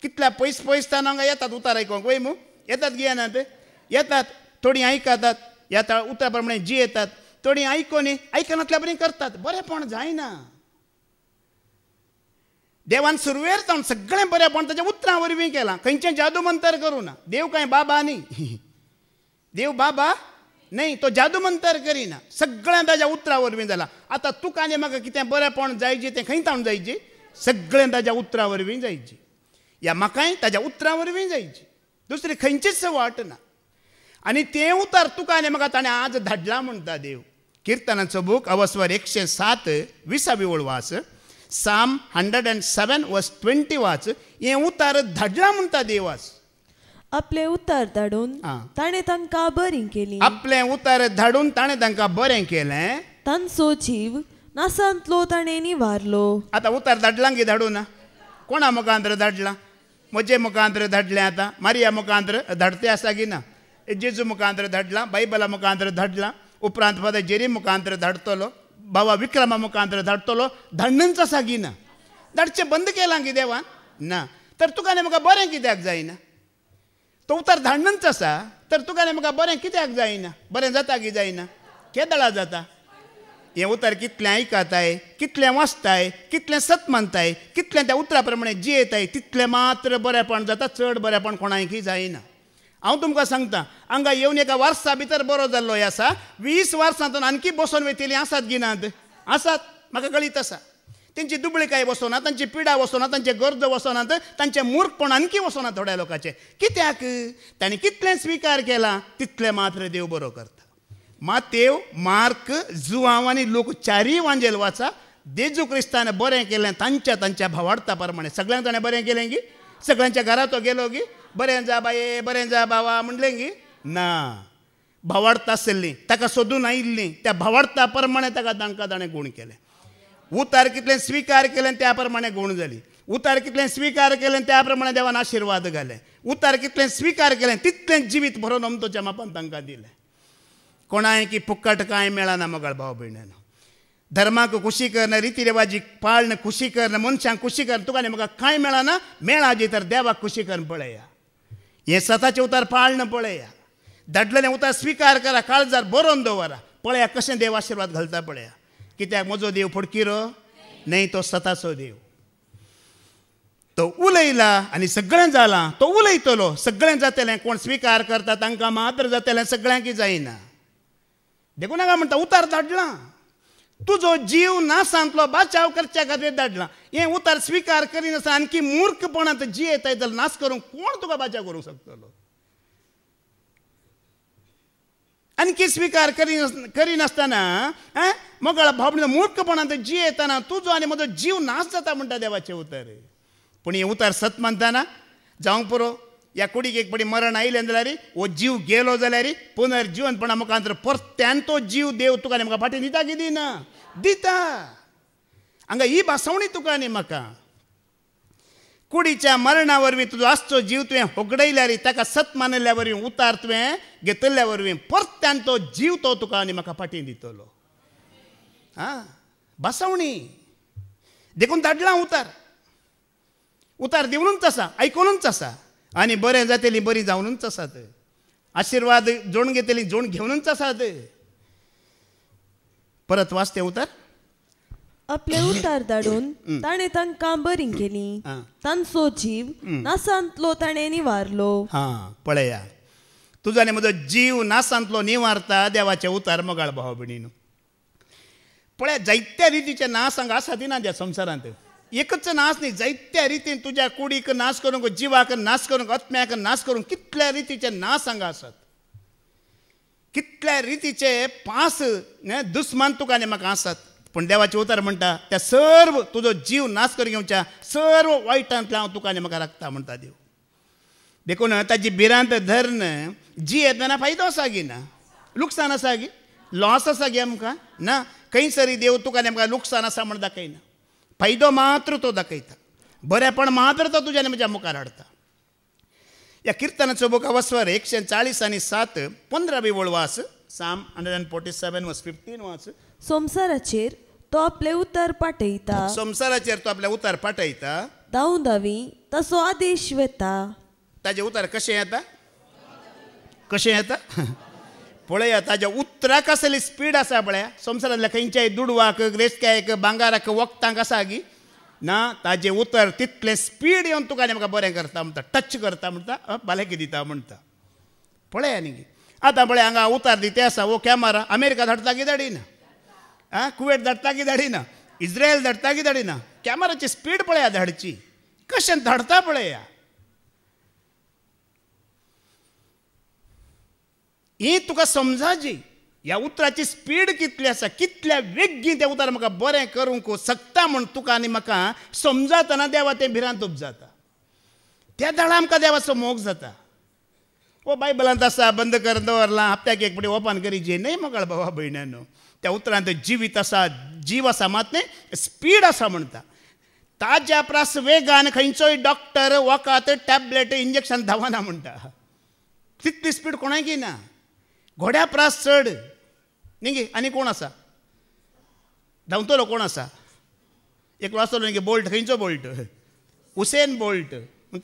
कितल्या पयस पयस तान येतात उतार आयकूंक वय मू. येतात गियेनात? येतात. थोडीं आयकतात. ह्या उतरा प्रमाणे जियेतात. थोडीं आयकून आयकनातल्या बरीं करतात. बरेंपण जायना. देवान सुरवेर जावन सगळें बरेंपण ताच्या उतरां वरवीं केलां. खंयचें जादू मंतर करूं ना. देव कांय बाबा न्ही. देव बाबा न्ही, तो जादू मंतर करिना. सगळें ताच्या उतरां वरवीं जालां. आतां तुका आनी म्हाका कितें बरेंपण जायचें तें खंय तावन जायचें? सगळें ताच्या उतरां वरवीं जायचें. या म्हाकाय ताच्या उतरां वरवीं जायचें. दुसरी खंयचीच वाट ना. आनी तें उतार तुका आनी म्हाका ताणें आज धाडलां म्हणटा देव. किर्तनाचो बूक अवस्वर 107 20वी ओळ वाच. साम 107 वर्स 20 वाच. हें उतार धाडलां म्हणटा देव आज. आपले उतार धाडून ताणें तांकां बरीं केलीं. आपलें उतार धाडून ताणें तांकां बरें केलें. तांचो जीव नासांतलो ताणें निवारलो. आतां उतार धाडलां की धाडूं ना? कोणा मुखांतर धाडलां? म्हजे मुखांतर धाडलें. आतां मारिया मुखांतर धाडतें आसा की ना? जेजू मुखांतर धाडलां. बायबला मुखांतर धाडलां. उपरांत फादर जेरी मुखांतर धाडटलो. बाबा विक्रमा मुखांतर धाडटलो. धाडणंच आसा की ना? धाडचें बंद केलां की देवान? ना. तर तुका आनी म्हाका बरें कित्याक जायना? तो उतार धाडणंच आसा. तर तुका आनी म्हाका बरें कित्याक जायना? बरें जाता की जायना? केदळा जाता. हें उतार कितलें आयकताय, कितलें वाचताय, कितलें सत मानताय, कितलें त्या उतरा प्रमाणे जियेताय, तितलें मात्र बरेंपण जाता. चड बरेंपण कोणायकी जायना. हांव तुमकां सांगता, हांगा येवन एका वर्सा भितर बरो जाल्लो आसा. 20 वर्सांतून आणकी बसोन वयतलीं आसात गिनात? आसात. म्हाका कळीत आसा. तेंची दुबळीकाय वचोना, तांची पिडा वचोना, तांचे गरज वचोनात, तांचें मूर्खपण आणकी वचोना थोड्या लोकांचें. कित्याक? तांणी कितलें स्विकार केलां तितलें मात्र देव बरो करता. मातेव, मार्क, जुआंव आनी लूक चारीय वांजेल वाचा. जेजू क्रिस्तान बरें केलें तांच्या तांच्या भावार्था प्रमाणे. सगळ्यांक ताणें बरें केलें गी? सगळ्यांच्या घरा तो गेलो गी? बरें जा बाये, बरें जा बावा म्हणलें गी? ना. भावार्थ आसली ताका सोदून आयिल्लीं त्या भावार्था प्रमाणे तांकां ताणें गूण केलें. उतार कितलें स्विकार केलें त्या प्रमाणे गूण जाली. उतार कितलें स्विकार केलें त्या प्रमाणे देवान आशिर्वाद घाले. उतार कितलें स्विकार केलें तितलें जिवीत भरून अमतोच्या मापान तांकां दिलें. कोणाय की फुक्कट कांय मेळना मोगाळ भाव भयणानो. धर्माक खुशी करना, रिती रिवाजी पाळन खुशी करना, मनशांक खुशी करना. तुका आनी म्हाका कांय मेळना. मेळाजी तर देवाक खुशी करन पळया. हें सताचें उतार पाळन पळया. धाडलेलें उतार स्विकार करा. काळजार बरोवन दवरा. पळया कशें देव आशिर्वाद घालता पळया. कित्याक म्हजो देव फडकिरो न्हय, तो सताचो देव. तो उलयला आनी सगळें जालां. तो उलयतलो, सगळें जातलें. कोण स्विकार करता तांकां मात्र जातलें, सगळ्यांक जायना. देखून नाका म्हणटा उतार धाडलां. तुजो जीव नासांतलो बाचाव करच्या खातीर धाडलां. हें उतार स्विकार करिनासतना आणकी मूर्खपणांत जियेताय जाल्यार नाश करूंक कोण तुका बाचाव करूंक शकतलो? आणकी स्विकार करिनासतना मोगाळ भावनेन मूर्खपणांत जियेतना तुजो आनी म्हजो जीव नाश जाता म्हणटा देवाचें उतर. पूण हें उतार सत मानतना जावंक पुरो. ह्या कुडीक एक पडी मरण आयलें जाल्यार हो जीव गेलो जाल्यार पुनर्जीवनपणा मुखांतर परत्यान तो जीव देव तुका आनी म्हाका फाटीं दिता की दिना? दिता. हांगा ही भासावणी तुका आनी म्हाका. कुडीच्या मरणा वरवीं तुजो आसचो जीव तुवें होगडयल्यार, ताका सत मानल्या वरवीं उतार तुवें घेतल्या वरवीं परत्यान तो जीव तो तुका आनी म्हाका फाटीं दितलो. भासावणी देखून धाडलां उतार. उतार दिवनूच आसा, आयकूनच आसा. आनी बरें जातलीं बरीं जावनूच आसात. आशिर्वाद जोड घेतलीं जोड घेवनूच आसात. परत वाचतें उतार. आपले उतार धाडून ताणें तांकां बरीं केलीं. तांचो जीव नासांतलो ताणें निवारलो. पळया, तुजो आनी म्हजो जीव नासांतलो निवारता देवाचे उतार मोगाळ भाव भयणीनो. पळया, जायत्या रितीचे नास हांगा आसात ना ह्या संवसारांत. एकच नाश न्ही, जायत्या रितीन तुज्या कुडीक नाश करूंक, जिवाक नाश करूंक, आत्म्याक नाश करूंक कितल्या रितीचे नाश हांगा आसात. कितल्या रितीचे पास दुस्मान तुका आनी म्हाका आसात. पूण देवाचें उतार म्हणटा त्या सर्व तुजो जीव नाश करून घेवच्या सर्व वायटांतल्यान हांव तुका आनी म्हाका राखता म्हणटा देव. देखून ताजी भिरांत धर्न जी येतना फायदो आसा गी ना? लुकसाण आसा गी? लॉस आसा गे आमकां? ना. खंय सरी देव तुका आनी म्हाका लुकसाण आसा म्हण दाखयना. फायदो मात्र तो दाखयता. बरेंपण मात्र तो तुज्या आनी म्हज्या मुखार हाडता. ह्या किर्तनाचो बूक अवस्वर 140 आनी 7 15वी ओळ वाच. साम 147 वर्स 15 वाच. संवसाराचेर तो आपले उतार पाठयता. संवसाराचेर तो आपले उतार पाठयता. दावी ताचो आदेश वेता. ताजे उतार कशें येता? कशें येता? पळया, ताज्या उतराक आसली स्पीड आसा पळया. संवसारांतल्या खंयच्याय दुडवाक, रेस्क्याक, भांगाराक, वखदांक आसा गी? ना ताजे उतर तितले स्पीड येवन तुका म्हाका बरें करता म्हणटा, टच करता म्हणटा, भलायकी दिता म्हणटा. पळय न्ही आतां पळय हांगा उतार दिते आसा वो कॅमेरा अमेरिका धाडटा की धाडिना, कुवेट धाडटा की धाडिना, इस्रायल धाडटा की धाडिना. कॅमेराची स्पीड पळया धाडची कशें धाडटा पळया. ही तुका समजाची ह्या उतराची स्पीड कितली आसा, कितल्या वेगीन तें उतर म्हाका बरें करूंक शकता म्हूण तुका आनी म्हाका समजातना देवा तें भिरांत उपजाता. त्या दाळा आमकां देवाचो मोग जाता. वो बायबलांत आसा, बंद कर दवरला, हप्त्याक एक फावटी ओपन करी जे न्हय मोगाळ भावा भयण्यानो. त्या उतरांत जिवीत आसा, जीव आसा, मात न्हय स्पीड आसा म्हणटा. ताज्या प्रास वेगान खंयचोय डॉक्टर वकात टॅबलेट इंजेक्शन धावना म्हणटा. तितली स्पीड कोणाय घेयना. घोड्या प्रास चड न्ही. आनी कोण आसा धांवतलो, कोण आसा? एकलो आसतलो न्ही बोल्ट. खंयचो बोल्ट? Usain Bolt.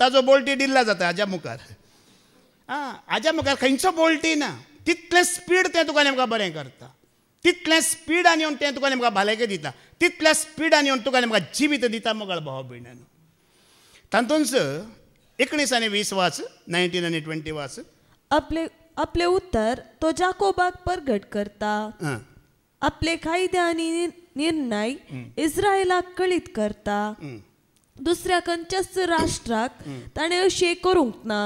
ताजो बोल्टी दिल्ला जाता हाज्या मुखार. हाज्या मुखार खंयचो बोल्टी ना. तितलें स्पीड तें तुका नेमका बरें करता. तितलें स्पीडान येवन तें तुका नेमका भलायकी दिता. तितल्या स्पीडान येवन तुका नेमका जिवीत दिता मोगाळ भावा भयण्यानो. तातूंच 19 आनी 20 वाच, 19 आनी 20 वाच. आपले उत्तर तो जाकोबाक प्रगट करता. आपले कायदे आनी निर्णय इस्रायलाक कळीत करता. दुसऱ्या खंयच्याच राष्ट्राक ताणें अशें करूंक ना.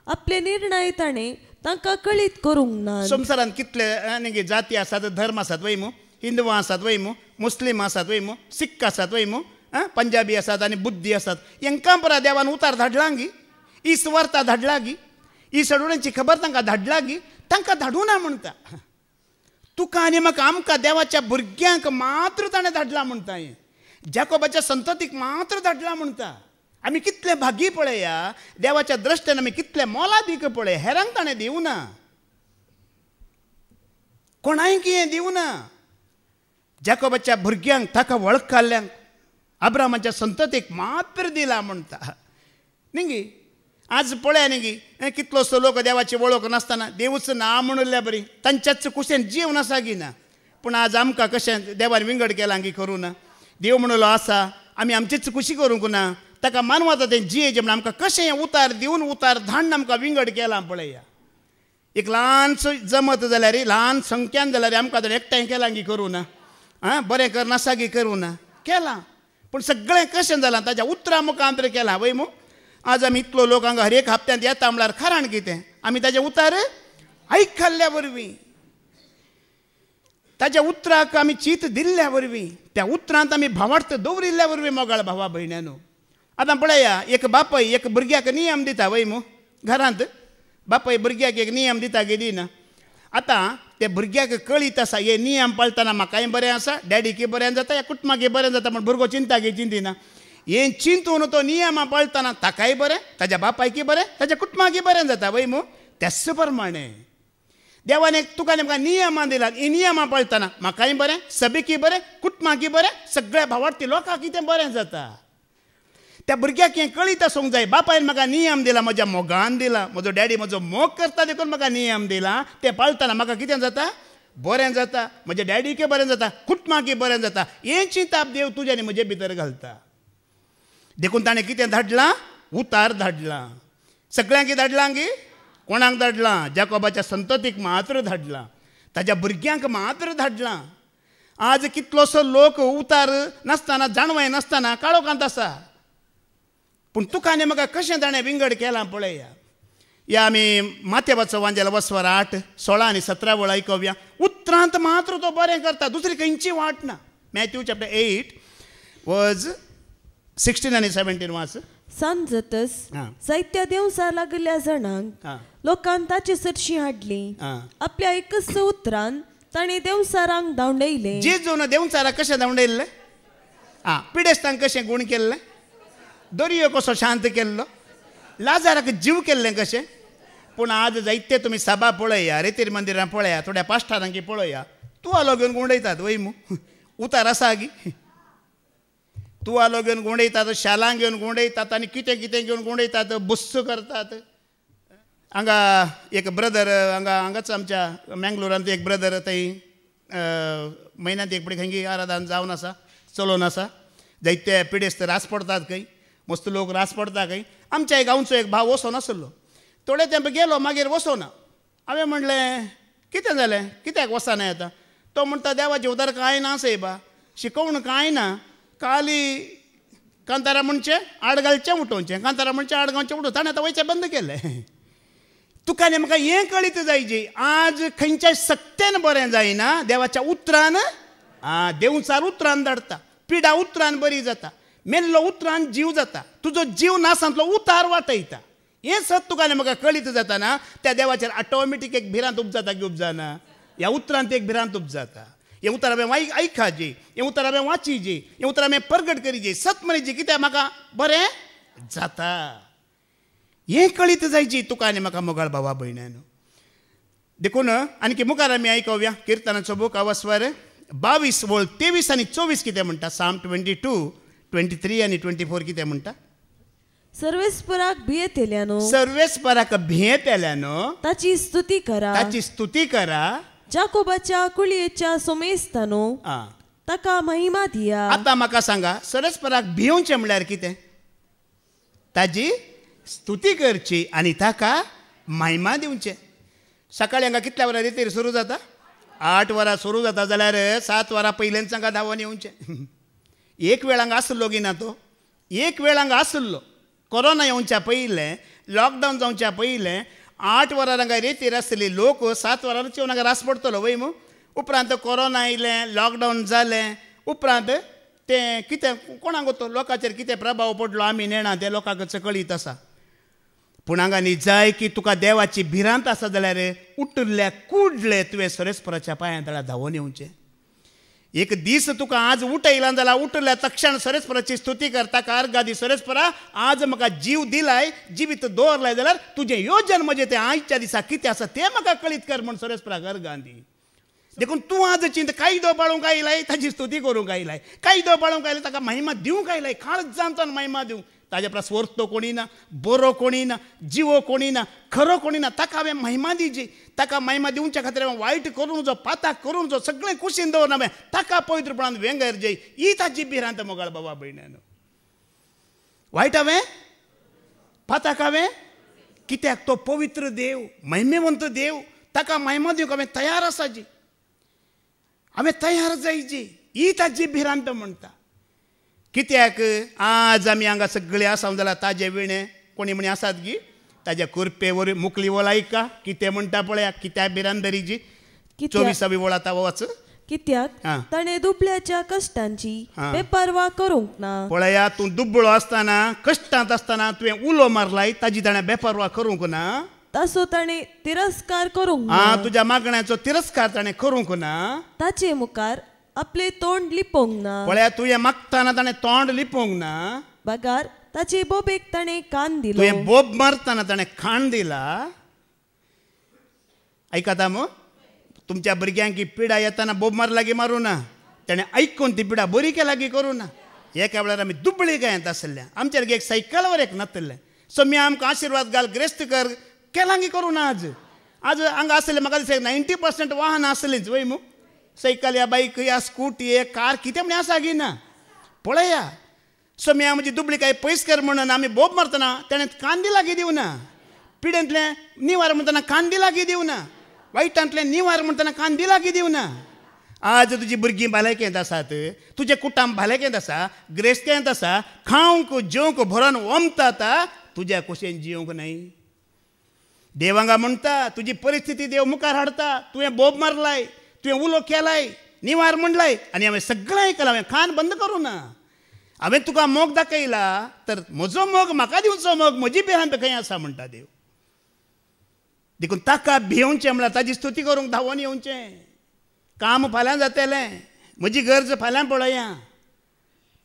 आपले निर्णय ताणें तांकां कळीत करूंक ना. संवसारांत कितले जाती आसात, धर्म आसात वय मू, हिंदू आसात वय मू, मुस्लीम आसात वय मू, सिख आसात वय मू, पंजाबी आसात आनी बुद्धी आसात. हांकां परा देवान उतार धाडला गी, ही सुवार्ता धाडला गी, ही सडोळ्यांची खबर तांकां धाडला गी. तांकां धाडूं ना म्हणटा. तुका आनी म्हाका आमकां देवाच्या भुरग्यांक मात्र ताणें धाडला म्हणटा. जाकोबाच्या संततीक मात्र धाडला म्हणटा. आमी कितले भागी पळया. देवाच्या दृश्ट्यान आमी कितले मोलादीक पळय. हेरांक ताणें दिवं ना, कोणाय कितें दिवं ना. जाकोबाच्या भुरग्यांक ताका वळखल्ल्यांक अब्रामाच्या संततीक मात्र दिला म्हणटा न्ही. आज पळया न्ही कितलोसो लोक देवाची वळख नासतना देवूच ना म्हणल्या बरी, तांच्याच कुशेन जीव नासा की ना. पूण आज आमकां कशें देवान विंगड केलां की करूं ना. देव म्हणलो आसा, आमी आमचीच खुशी करूंक ना. ताका मानवाचो तें जियेचें म्हण आमकां कशें उतार दिवन उतार धाडून आमकां विंगड केलां पळया. एक ल्हानसो जमत जाल्यार, ल्हान संख्यान जाल्यार आमकां तर एकठांय केलां की करूं ना. बरें कर नासा की करूं ना. केलां, पूण सगळें कशें जालां ताच्या उतरा मुखांतर केलां वय मू. आज आमी इतलो लोक हांगा हर एक हप्त्यांत येता म्हणल्यार कारण कितें? आमी ताजे उतार आयकल्ल्या वरवीं, ताज्या उतराक आमी चीत दिल्ल्या वरवीं, त्या उतरांत आमी भावार्थ दवरिल्ल्या वरवीं मोगाळ भावा भयण्यानो. आतां पळया, एक बापय एक भुरग्याक नियम दिता वय मू. घरांत बापय भुरग्याक एक नियम दिता की दिना. आतां त्या भुरग्याक कळीत आसा हे नियम पाळटना म्हाकाय बरें आसा, डॅडीकी बरें जाता, या कुटुंबाकय बरें जाता. म्हण भुरगो चिंता की चिंतिना. हें चिंतून तो नियमां पाळटना ताकाय बरें, ताज्या बापायकी बरें, ताज्या कुटुंबाकय बरें जाता वय मू. त्याच प्रमाणें देवान एक तुका नेमका नियमां दिलात. ही नियमां पाळटना म्हाकाय बरें, सभेकी बरें, कुटुंबाकय बरें, सगळ्या भावार्थी लोकांक तें बरें जाता. त्या भुरग्याक हें कळीत आसूंक जाय. बापायन म्हाका नियम दिला, म्हज्या मोगान दिला. म्हजो डॅडी म्हजो मोग करता देखून म्हाका नियम दिला. तें पाळटना म्हाका कितें जाता? बरें जाता. म्हज्या डॅडीकय बरें जाता, कुटुंबाकय बरें जाता. हें चिंताप देव तुज्या आनी म्हजे भितर घालता. देखून ताणें कितें धाडलां? उतार धाडलां. सगळ्यांक धाडलां गी? कोणाक धाडलां? जाकोबाच्या संततीक मात्र धाडलां. ताज्या भुरग्यांक मात्र धाडलां. आज कितलोसो लोक उतार नासतना, जाणवाय नासतना काळोखांत आसा. पूण तुका आनी म्हाका कशें ताणें विंगड केलां पळया. या आमी माथेवाचो वांजेला वसवर 8, 16 आनी 17 वळ आयकव्या. उतरांत मात्र तो बरें करता, दुसरी खंयची वाट ना. मॅथ्यू चॅप्टर 8 वर्स 16 आनी 17 वाच. सांज जातस जायत्या देवसां लागल्या जाणांक लोकांक ताची चडशीं हाडली. आपल्या एकच उतरान ताणें देवसारांक धांवडयलें. जेजून देवसाराक कशें धांवडयल्लें? पिडेस्तांक कशें गूण केल्लें? दर्यो कसो शांत केल्लो? लाजाराक जीव केल्लें कशें? पूण आज जायते तुमी सभा पळया, रेतीर मंदिरां पळया, थोड्या पाश्टारांकी पळया, तुवालो घेवन गुंडयतात वय मू. उतार आसा गी? तुवालो घेवन गुंडयतात, शालां घेवन गुंडयतात आनी कितें कितें घेवन गुंडयतात, बुस्स करतात. हांगा एक ब्रदर हांगाच आमच्या मँगलोरांत एक ब्रदर थंय म्हयन्यांत एक फावटी खंयी आराधन जावन आसा, चलोवन आसा. जायते पिडेस्त रास पडतात काही मस्त लोक रास पडता काही आमच्या गांवचो एक भाव वसो नासलो थोडे तेंप गेलो मागीर वसोना हांवें म्हणलें कितें जालें कित्याक वसना येता तो म्हणटा देवाचें उदार कांय ना सायबा शिकवण कांय ना खाली कांतारा म्हणचे आडगालचें उठोवचें कांतारा म्हणचे आडगांवचें उठोवचें ताणें आतां वयचें बंद केलें तुका न्ही म्हाका हें कळीत जायची आज खंयच्याय सक्तेन बरें जायना देवाच्या उतरान देवचार उतरान धाडटा पिडा उतरान बरी जाता मेल्लो उतरान जीव जाता तुजो जीव नासांतलो उतार वाटयता हें सत तुका न्ही म्हाका कळीत जाता ना त्या देवाचेर ऑटोमॅटीक एक भिरांत उपजाता की उपजाना ह्या उतरांत एक भिरांत उपजाता हें उतर हांवें आयकाजे हें उतर हांवें वाचिजे हें उतर हांवें प्रगट करीजे सत म्हणीजे कित्याक म्हाका बरें जाता हें कळीत जायची तुका आनी म्हाका मोगाळ भावा भयणानो देखून आनी मुखार आमी आयकोवया किर्तनाचो बूक आवास्वर 22 वोळ 23 आनी 24 कितें म्हणटा साम 22, 23 आनी 24 कितें म्हणटा सर्वेस्पराक भियेतेल्यानो सर्वेस्पराक भियेतेल्यानो ताची स्तुती करा जाकोबाच्या कुळयेच्या सोमेस्तानो ताका महिमा दिया आतां म्हाका सांगा सर्वेस्पराक भियोवचें म्हळ्यार कितें ताजी स्तुती करची आनी ताका महिमा दिवचें सकाळीं हांगा कितल्या वरां रितीर सुरू जाता 8 वरां सुरू जाता जाल्यार 7 वरां पयलेंच हांगा धांवून येवचें एक वेळ हांगा आसलो गी ना तो एक वेळ हांगा आसलो कोरोना येवच्या पयलें लॉकडावन जावच्या पयलें 8 वरां हांगा रेतीर आसतली लोक 7 वरांच येवन हांगा रास पडटलो वय मू उपरांत कोरोना आयलें लॉकडावन जालें उपरांत तें कितें कोणाक तो लोकांचेर कितें प्रभाव पडलो आमी नेणा ते लोकांक कळीत आसा पूण हांगा न्ही जाय की तुका देवाची भिरांत आसा जाल्यार उठले कुडले तुवें सर्वेस्पराच्या पांयां तळा धांवून येवचें एक दीस तुका आज उठयला जाल्यार उठल्या तक्षण सर्वेस्पराची स्तुती करता कारगादी सर्वेस्परा आज म्हाका जीव दिलाय जिवीत दवरलाय जाल्यार तुजें योजन म्हजें तें आयच्या दिसा कितें आसा तें म्हाका कळीत कर म्हण सर्वेस्पराक अर्गांदी देखून तूं आज चिंत कायदो पाळूंक आयलाय ताची स्तुती करूंक आयलाय कायदो पाळूंक आयलाय ताका महिमा दिवंक आयलाय काळज जावन महिमा दिवंक ताजे परस वर्तो कोणी ना बरो कोणी ना जिवो कोणी ना खरो कोणी ना ताका हांवें महिमा दिवची ताका महिमा दिवच्या खातीर हांवें वायट करूं जो पाताक करूं जो सगळें कुशीन दवरना हांवें ताका पवित्रपणान वेंगर जय ही ताची भिरांत मोगाळ बाबा भयणानो वायट हांवें पाताक हांवें कित्याक तो पवित्र देव महिमेवंत देव ताका महिमा दिवंक हांवें तयार आसा जी हांवें तयार जायची ही ताची भिरांत म्हणटा कित्याक आज आमी हांगा सगळे आसा जाल्यार ताजे विणे कोणी म्हणी आसात गी ताज्या कुरपे वर मुकली वलायका कितें म्हणटा पळया कित्याक भिरांतरीची 24वी वळ आतां वच कित्याक ताणें दुबळ्याच्या कश्टांची बेपर्वा करूंक ना पळया तूं दुबळो आसतना कश्टांत आसतना तुवें उलो मारलाय ताजी ताणें बेपर्वा करूंक ना ताचो ताणें तिरस्कार करूंक ना तुज्या मागण्याचो तिरस्कार ताणें करूंक ना ताचे मुखार आपले तोंड लिपोंक ना पळया तुवें मागतना ताणें तोंड लिपोंक ना बगार ताचे बोबेक ताणें कान दिलो तुवें बोब मारतना ताणें खाण दिला आयकता मग तुमच्या भुरग्यांक ही पिडा येताना बोब मार लागी मारूं ना ताणें आयकून ती पिडा बरी केला की करूं ना एका वेळार आमी दुबळी काय येता आसल्या आमचेर एक सायकलावर एक नातले सो आमकां आशिर्वाद घाल ग्रेस्त कर केला की करूं ना आज हांगा आसले म्हाका दिसता 90% वाहन आसलींच वय मू सायकल या बाईक या स्कूटी या कार कितें म्हण आसा गी ना पळया सो म्हजी दुबळी काय पयस कर म्हणून आमी बोब मारतना ताणें कांदी लागी दिवना पिड्यांतलें निवार म्हणटना कांदी लागी दिवना वायटांतलें निवार म्हणटना कांदी लागी दिवना आज तुजी भुरगीं भलायकेंत आसात तुजें कुटुंब भलायकेंत आसा ग्रेस्तेंत आसा खावंक जेवंक भरोन वमता तुज्या कुशेन जिवंक न्हय देव हांगा म्हणटा तुजी परिस्थिती देव मुखार हाडटा तुवें बोब मारलाय तुवें उलो केलाय निवार म्हणलाय आनी हांवें सगळें आयकलां हांवें कान बंद करूं ना हांवें तुका मोग दाखयला तर म्हजो मोग म्हाका दिवचो मोग म्हजी भिरांत खंय आसा म्हणटा देव देखून ताका भियोवचें म्हळ्यार ताजी स्तुती करूंक धांवून येवचें काम फाल्यां जातलें म्हजी गरज फाल्यां पळया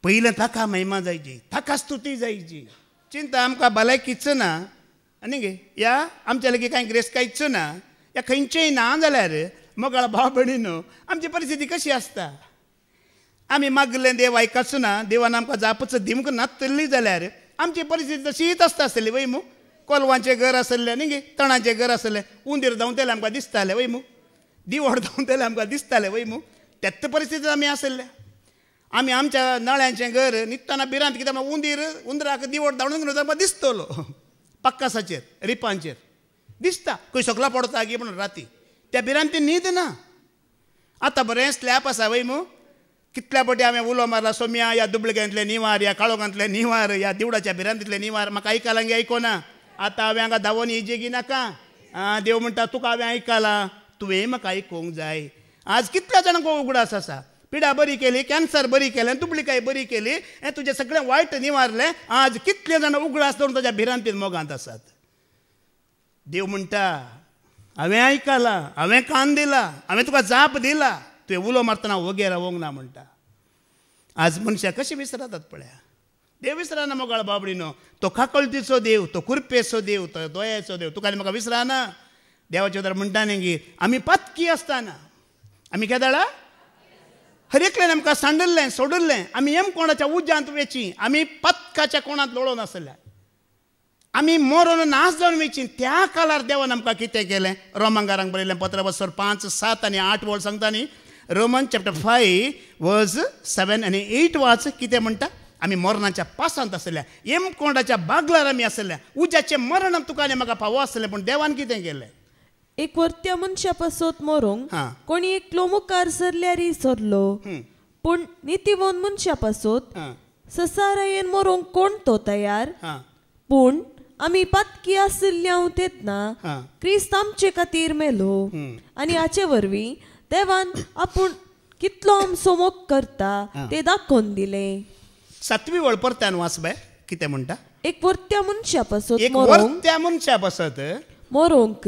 पयलें ताका महिमा जायची ताका स्तुती जायची चिंता आमकां भलायकीच ना आनी गे या आमच्या लागीं कांय ग्रेस कांयच ना या खंयचेंय ना जाल्यार मोगाळ भाव भयणीनो आमची परिस्थिती कशी आसता आमी मागलें देव आयकच ना देवान आमकां जापच दिवंक नासतली जाल्यार आमची परिस्थिती तशीच आसता आसतली वय मू कोलवांचें घर आसलें न्ही गे तणाचें घर आसलें उंदीर धांवतलें आमकां दिसतालें वय मू दिवड धांवतलें आमकां दिसतालें वय मू तेच परिस्थितींत आमी आसले आमी आमच्या नळ्यांचें घर न्हिदतना भिरांत कित्याक उंदराक दिवड धांवून घेवन दिसतलो पक्कासाचेर रिपांचेर दिसता खंय सकला पडता गे म्हणून राती त्या भिरांतीन न्हीद ना. आतां बरें स्लॅब आसा वय मू कितल्या फावटी हांवें उलो मारला सोम्या ह्या दुबळग्यांतले निवार ह्या काळोखांतले निवार ह्या दिवडाच्या भिरांतीतले निवार म्हाका आयकलां गे आयकोना. आतां हांवें हांगा धांवून ही जेगी नाका देव म्हणटा तुका हांवें आयकलां तुवें म्हाका आयकूंक जाय. आज कितल्या जाणांक उगडास आसा पिडा बरी केली कॅन्सर बरी केलें दुबळीकाय बरी केली हें तुजें सगळें वायट निवारलें. आज कितले जाणां उगडास दवरून ताच्या भिरांतीन मोगांत आसात. देव म्हणटा हांवें आयकलां हांवें कान दिला हांवें तुका जाप दिला तुवें उलो मारतना वगेर रावोंक ना म्हणटा. आज मनशां कशी विसरतात पळया. देव विसराना मोगाळ बाबडीनो. तो काकळतीचो देव तो कुरपेचो देव तो दोयाचो देव तुका आनी म्हाका विसराना. देवाचे उतर म्हणटा न्ही गी आमी पत्की आसतना आमी केदाळा हर एकल्यान आमकां सांडल्लें सोडल्लें आमी हेम कोणाच्या उज्यांत वेची आमी पत्काच्या कोणांत लोळोन आसल्या आमी मरून नाश जावन वेची. त्या काळार देवान आमकां कितें केलें रोमांकारांक बरयलें पत्र बसर 5, 7 आनी 8 वर्ड सांगता न्ही. रोमन चॅप्टर 5 वर्स 7 आनी 8 वाच कितें म्हणटा. आमी मरणाच्या पासांत आसल्या हेम कोणाच्या बागलार आमी आसल्या उज्याचें मरण तुका आनी म्हाका फावो आसलें पूण देवान कितें केलें. एक वर्त्या मनशा पासत मरूंक कोणी एकलो मुखार सरल्यारी सरलो पूण नितीवन मनशा पासत ससारायेन मरूंक कोण तो तयार. पूण आमी पातकी आशिल्ल्या तेतना क्रिस्त आमचे खातीर मेलो आनी हाचे वरवीं देवान आपूण कितलो आमचो मोग करता ते दाखोवन दिलें. 7वी वळ परत्यान वाच बाय कितें म्हणटा. एक वर्त्या मनशा पासत मरोंक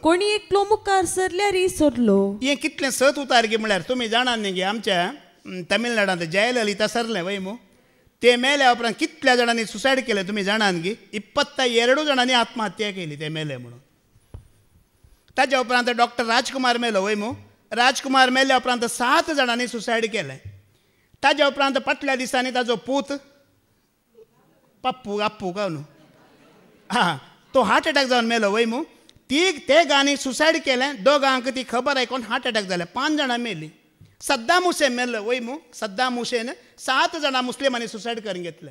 कोणी एकलो मुखार सरल्यारी सरलो. हें कितलें सत उतार गे म्हळ्यार तुमी जाणा न्ही गे आमच्या तमिळनाडांत जयललिता सरलें वय मू ते मेल्या उपरांत कितल्या जाणांनी सुसायड केलें तुमी जाणात गे. 22 जाणांनी आत्महत्या केली ते मेले म्हणून. ताच्या उपरांत डॉक्टर राजकुमार मेलो वय मू राजकुमार मेल्या उपरांत 7 जाणांनी सुसायड केलें. ताच्या उपरांत फाटल्या दिसांनी ताजो पूत आप्पू काय न्हू तो हार्ट अटॅक जावन मेलो वय मू. ते गांनी सुसायड केलें दोगांक ती खबर आयकून हार्ट अटॅक जालें 5 जाणां मेली. सद्दाम हुसेन मेल्लो वय मू. सद्दाम हुसेन 7 जाणां मुस्लिमांनी सुसायड करून घेतले.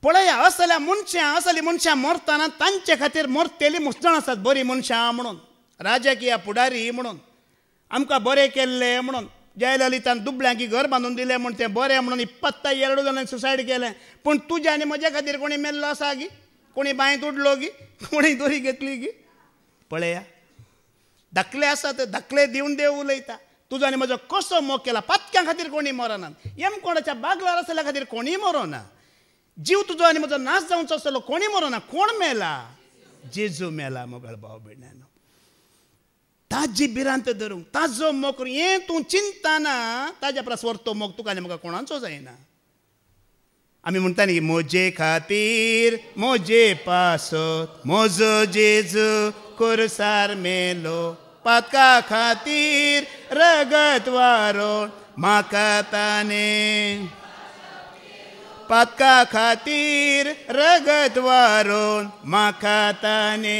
पळया असली मनशां मरतना तांचे खातीर मरतेली मुसजण आसात बरी मनशां म्हणून राजकीय पुढारी म्हणून आमकां बरें केल्लें म्हणून जयललितान दुबळ्यांकी घर बांदून दिलें म्हण तें बरें म्हणून 22 जाणांनी सुसायड केलें. पूण तुज्या आनी म्हज्या खातीर कोणी मेल्लो आसा गी कोणी बांयत उडलो गी कोणी दोरी घेतली गी. पळया धाकले आसात धाकले दिवन देव उलयता. तुजो आनी म्हजो कसो मोग केला. पातक्यां खातीर कोणी मरनात हेम कोणाच्या बागलार आसल्या खातीर कोणी मरोना. जीव तुजो आनी म्हजो नाश जावचो आसलो कोणी मरोना. कोण मेला जेजू मेला मोगाळ भाव भयणानो. ताजी भिरांत धरूंक ताजो मोग करूं हें तूं चिंता ना ताज्या परस व्हरतो मोग तुका आनी म्हाका कोणाचो जायना. आमी म्हणटा न्ही मोजे खातीर मोजे पासत मोजो जेजू कुरसार मेलो पातका खातीर रगत वारोण म्हाका ताणे पातका खातीर रगत वारोण म्हाका ताणे.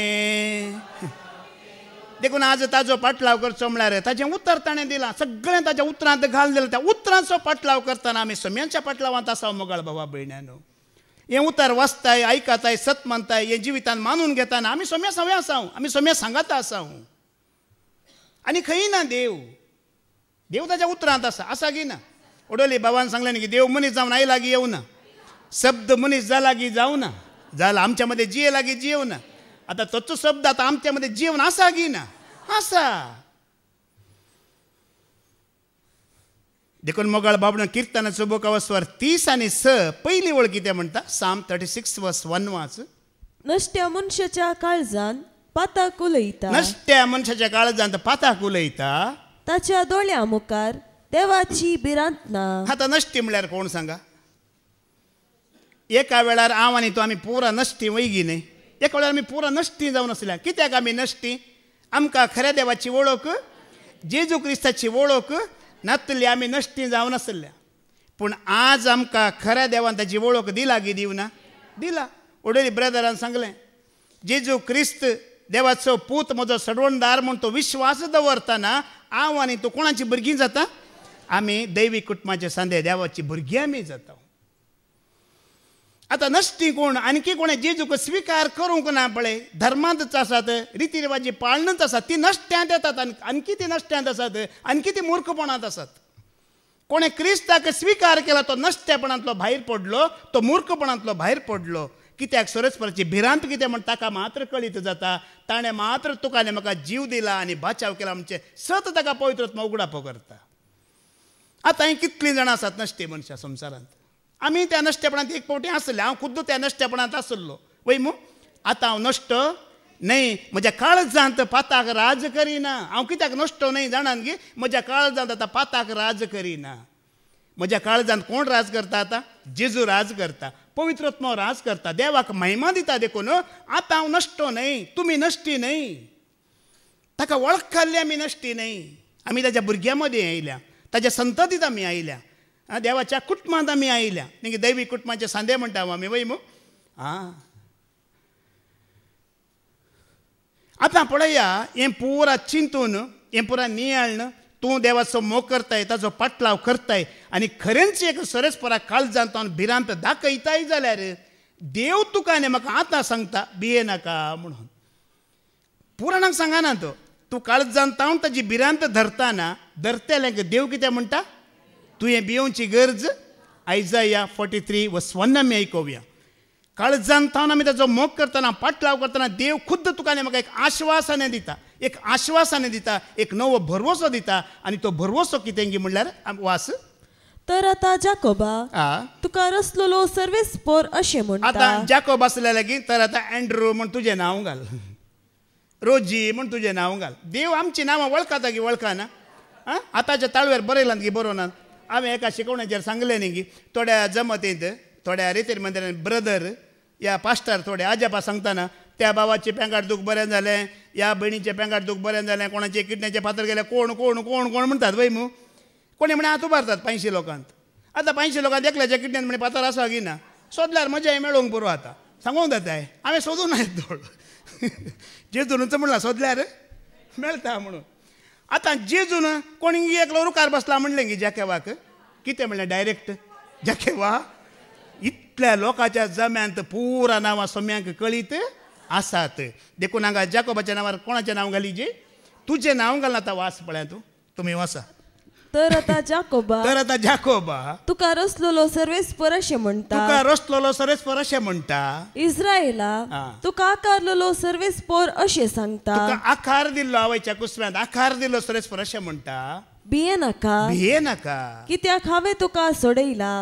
देखून आज ताजो पाटलाव करचो म्हळ्यार ताचें उतर ताणें दिलां सगळें ताच्या उतरांत घाल दिलां. त्या उतरांचो पाटलाव करतना आमी सोम्यांच्या पाटलावांत आसा मोगाळ बाबा भयणानो. हें उतर वाचताय आयकताय सत मानताय हें जिवितान मानून घेताना आमी सोम्या सवय आसा आमी सोम्या सांगाता आसा आनी खंय ना देव ताच्या उतरांत आसा गी ना. ओडोली बाबान सांगलें न्ही की देव मनीस जावन आई लागीं येवं ना शब्द मनीस जा लागीं जावं ना जाला आमच्या मध्ये जिये लागीं जियेव ना. आता तोच शब्द आता आमच्या मध्ये जीवन आसा गी ना आसा. देखून मोगाळ बाबडो कीर्तनाचो बुक स्वर 30 आनी 6 पयली वळ कितें म्हणटा. साम 36 वर्स 1 वाच. नश्ट्या मनशाच्या काळजान पाताक उलयता नश्ट्या मनशाच्या काळजांत पाताक उलयता ताच्या दोळ्या मुखार देवाची भिरांत ना. आतां नश्टी म्हळ्यार कोण सांगा. एका वेळार हांव आनी तूं आमी पुरा नश्टी वैगी न्ही. एका वेळार आमी पुरा नश्टी जावन आसल्या. कित्याक आमी नश्टी आमकां खऱ्या देवाची वळख जेजू क्रिस्ताची वळख नातली आमी नश्टी जावन आसल्या. पूण आज आमकां खऱ्या देवान ताची वळख दिला गी दिवना दिला. ओडोली ब्रदरान सांगलें जेजू क्रिस्त देवाचो पूत म्हजो सडवणदार म्हूण तो विश्वास दवरतना हांव आनी तूं कोणाची भुरगीं जाता आमी दैवीक कुटुंबाचे सांदे देवाची भुरगीं आमी जाता. आतां नश्टी कोण आणखी कोणें जेजूक स्विकार करूंक ना पळय, धर्मांतच आसात, रिती रिवाजी पाळणच आसात, ती नश्ट्यांत येतात. आणखी ती नश्ट्यांत आसात, आणखी ती मूर्खपणांत आसात. कोणें क्रिस्ताक स्विकार केला तो नश्टेपणांतलो भायर पडलो, तो मूर्खपणांतलो भायर पडलो. कित्याक सरस्वराची भिरांत कितें म्हण ताका मात्र कळीत जाता. ताणें मात्र तुका आनी म्हाका जीव दिला आनी बाचाव केला म्हणजे सत ताका पवित्र आत्मा उगडापो करता. आतां ही कितलीं जाणां आसात नश्टे मनशां संवसारांत. आमी त्या नश्टेपणांत एक फावटी आसले, हांव खुद्द त्या नश्टेपणांत आसलो वय मू. आतां हांव नश्ट न्हय, म्हज्या काळजांत पाताक राज करिना. हांव कित्याक नश्टो न्हय जाणान की म्हज्या काळजांत आतां पाताक राज करिना. म्हज्या काळजांत कोण राज करता आतां? जेजू राज करता, पवित्र आत्मा राज करता, देवाक महिमा दिता. देखून आतां हांव नश्टो न्हय, तुमी नश्टी न्हय. ताका वळखले आमी नश्टी न्हय. आमी ताच्या भुरग्यां मदीं आयल्या, ताच्या संततींत आमी आयल्या, देवाच्या कुटुंबांत आमी आयल्या. न्ही दैवीक कुटुंबाचे सांदे म्हणटा आमी वय मू. आतां पळया, हें पुरा चिंतून, हें पुरा नियाळन तूं देवाचो मोग करताय, ताचो पाटलाव करताय आनी खरेंच एक सरस्परा काळजांत भिरांत दाखयताय जाल्यार देव तुका आनी म्हाका आतां सांगता भियेनाका म्हणून. पुराणाक सांगना तो, तूं काळजांत तावन ताची भिरांत धरताना धरतेल्यांक देव कितें म्हणटा? तुवें भियोवची गरज. आयजाया 43:1 आमी आयकोवया. काळजांत तावन आमी ताचो मोग करतना, पाटलाव करतना देव खुद्द तुका आनी म्हाका एक आश्वासने दिता, एक आश्वासने दिता, एक नवो भरवोसो दिता. आनी तो भरवोसो कितें गी म्हणल्यार वास. तर आतां जाकोबा, तुका रचलेलो सर्वेस्पर अशें म्हणटा. आतां जाकोब आसल्या लागीं तर आतां एंड्रू म्हण तुजें नांव घाल, रोजी म्हण तुजें नांव घाल. देव आमची नांवां वळखता गी वळखाना? आतांच्या ताळवेर बरयलां गी बरोवनात. हांवें एका शिकोवण्याचेर सांगलें न्ही गी, थोड्या जमतींत, थोड्या रितीर मंदिरांत ब्रदर या पास्टर थोडे आजापा सांगतना त्या बाबाचे पेंगाट दूख बरें जालें, या भयणीचें पेंगाट दूख बरें जालें, कोणाचे किडनीचे फातर गेले, कोण कोण कोण कोण म्हणटात वय मू. कोणी म्हणे हात उबारतात 500 लोकांत. आतां 500 लोकांत एकल्याच्या किडनीन म्हणे फातर आसा की ना, सोदल्यार मजा मेळोवंक पुरो. आतां सांगूंक जाताय, हांवें सोदूं ना धोड जेजूनच म्हणलां सोदल्यार मेळटा म्हणून. आतां जेजून कोणी एकलो रुकार बसला म्हणलें गी जाकेवाक. कितें म्हणलें डायरेक्ट? जाकेवा, इतल्या लोकांच्या जम्यांत पुरा नांवां सोम्यांक कळीत आसात. देखून हांगा जाकोबाच्या नांवार कोणाचें नांव घाली जे? तुजें नांव घालना. आतां वास पळय तूं, तुमी वासा. तर आतां जाकोबा, तुका रचलेलो सर्वेस्पर अशें म्हणटा. तुका रचलेलो सर्वेस्पर अशें म्हणटा. इस्रायला, तुका आकारलेलो सर्वेस्पर अशें सांगता. तुका आकार दिल्लो आवयच्या कुसव्यांत आकार दिल्लो सर्वेस्पर अशें म्हणटा. भियेनाका, कित्याक हांवें तुका सोडयला,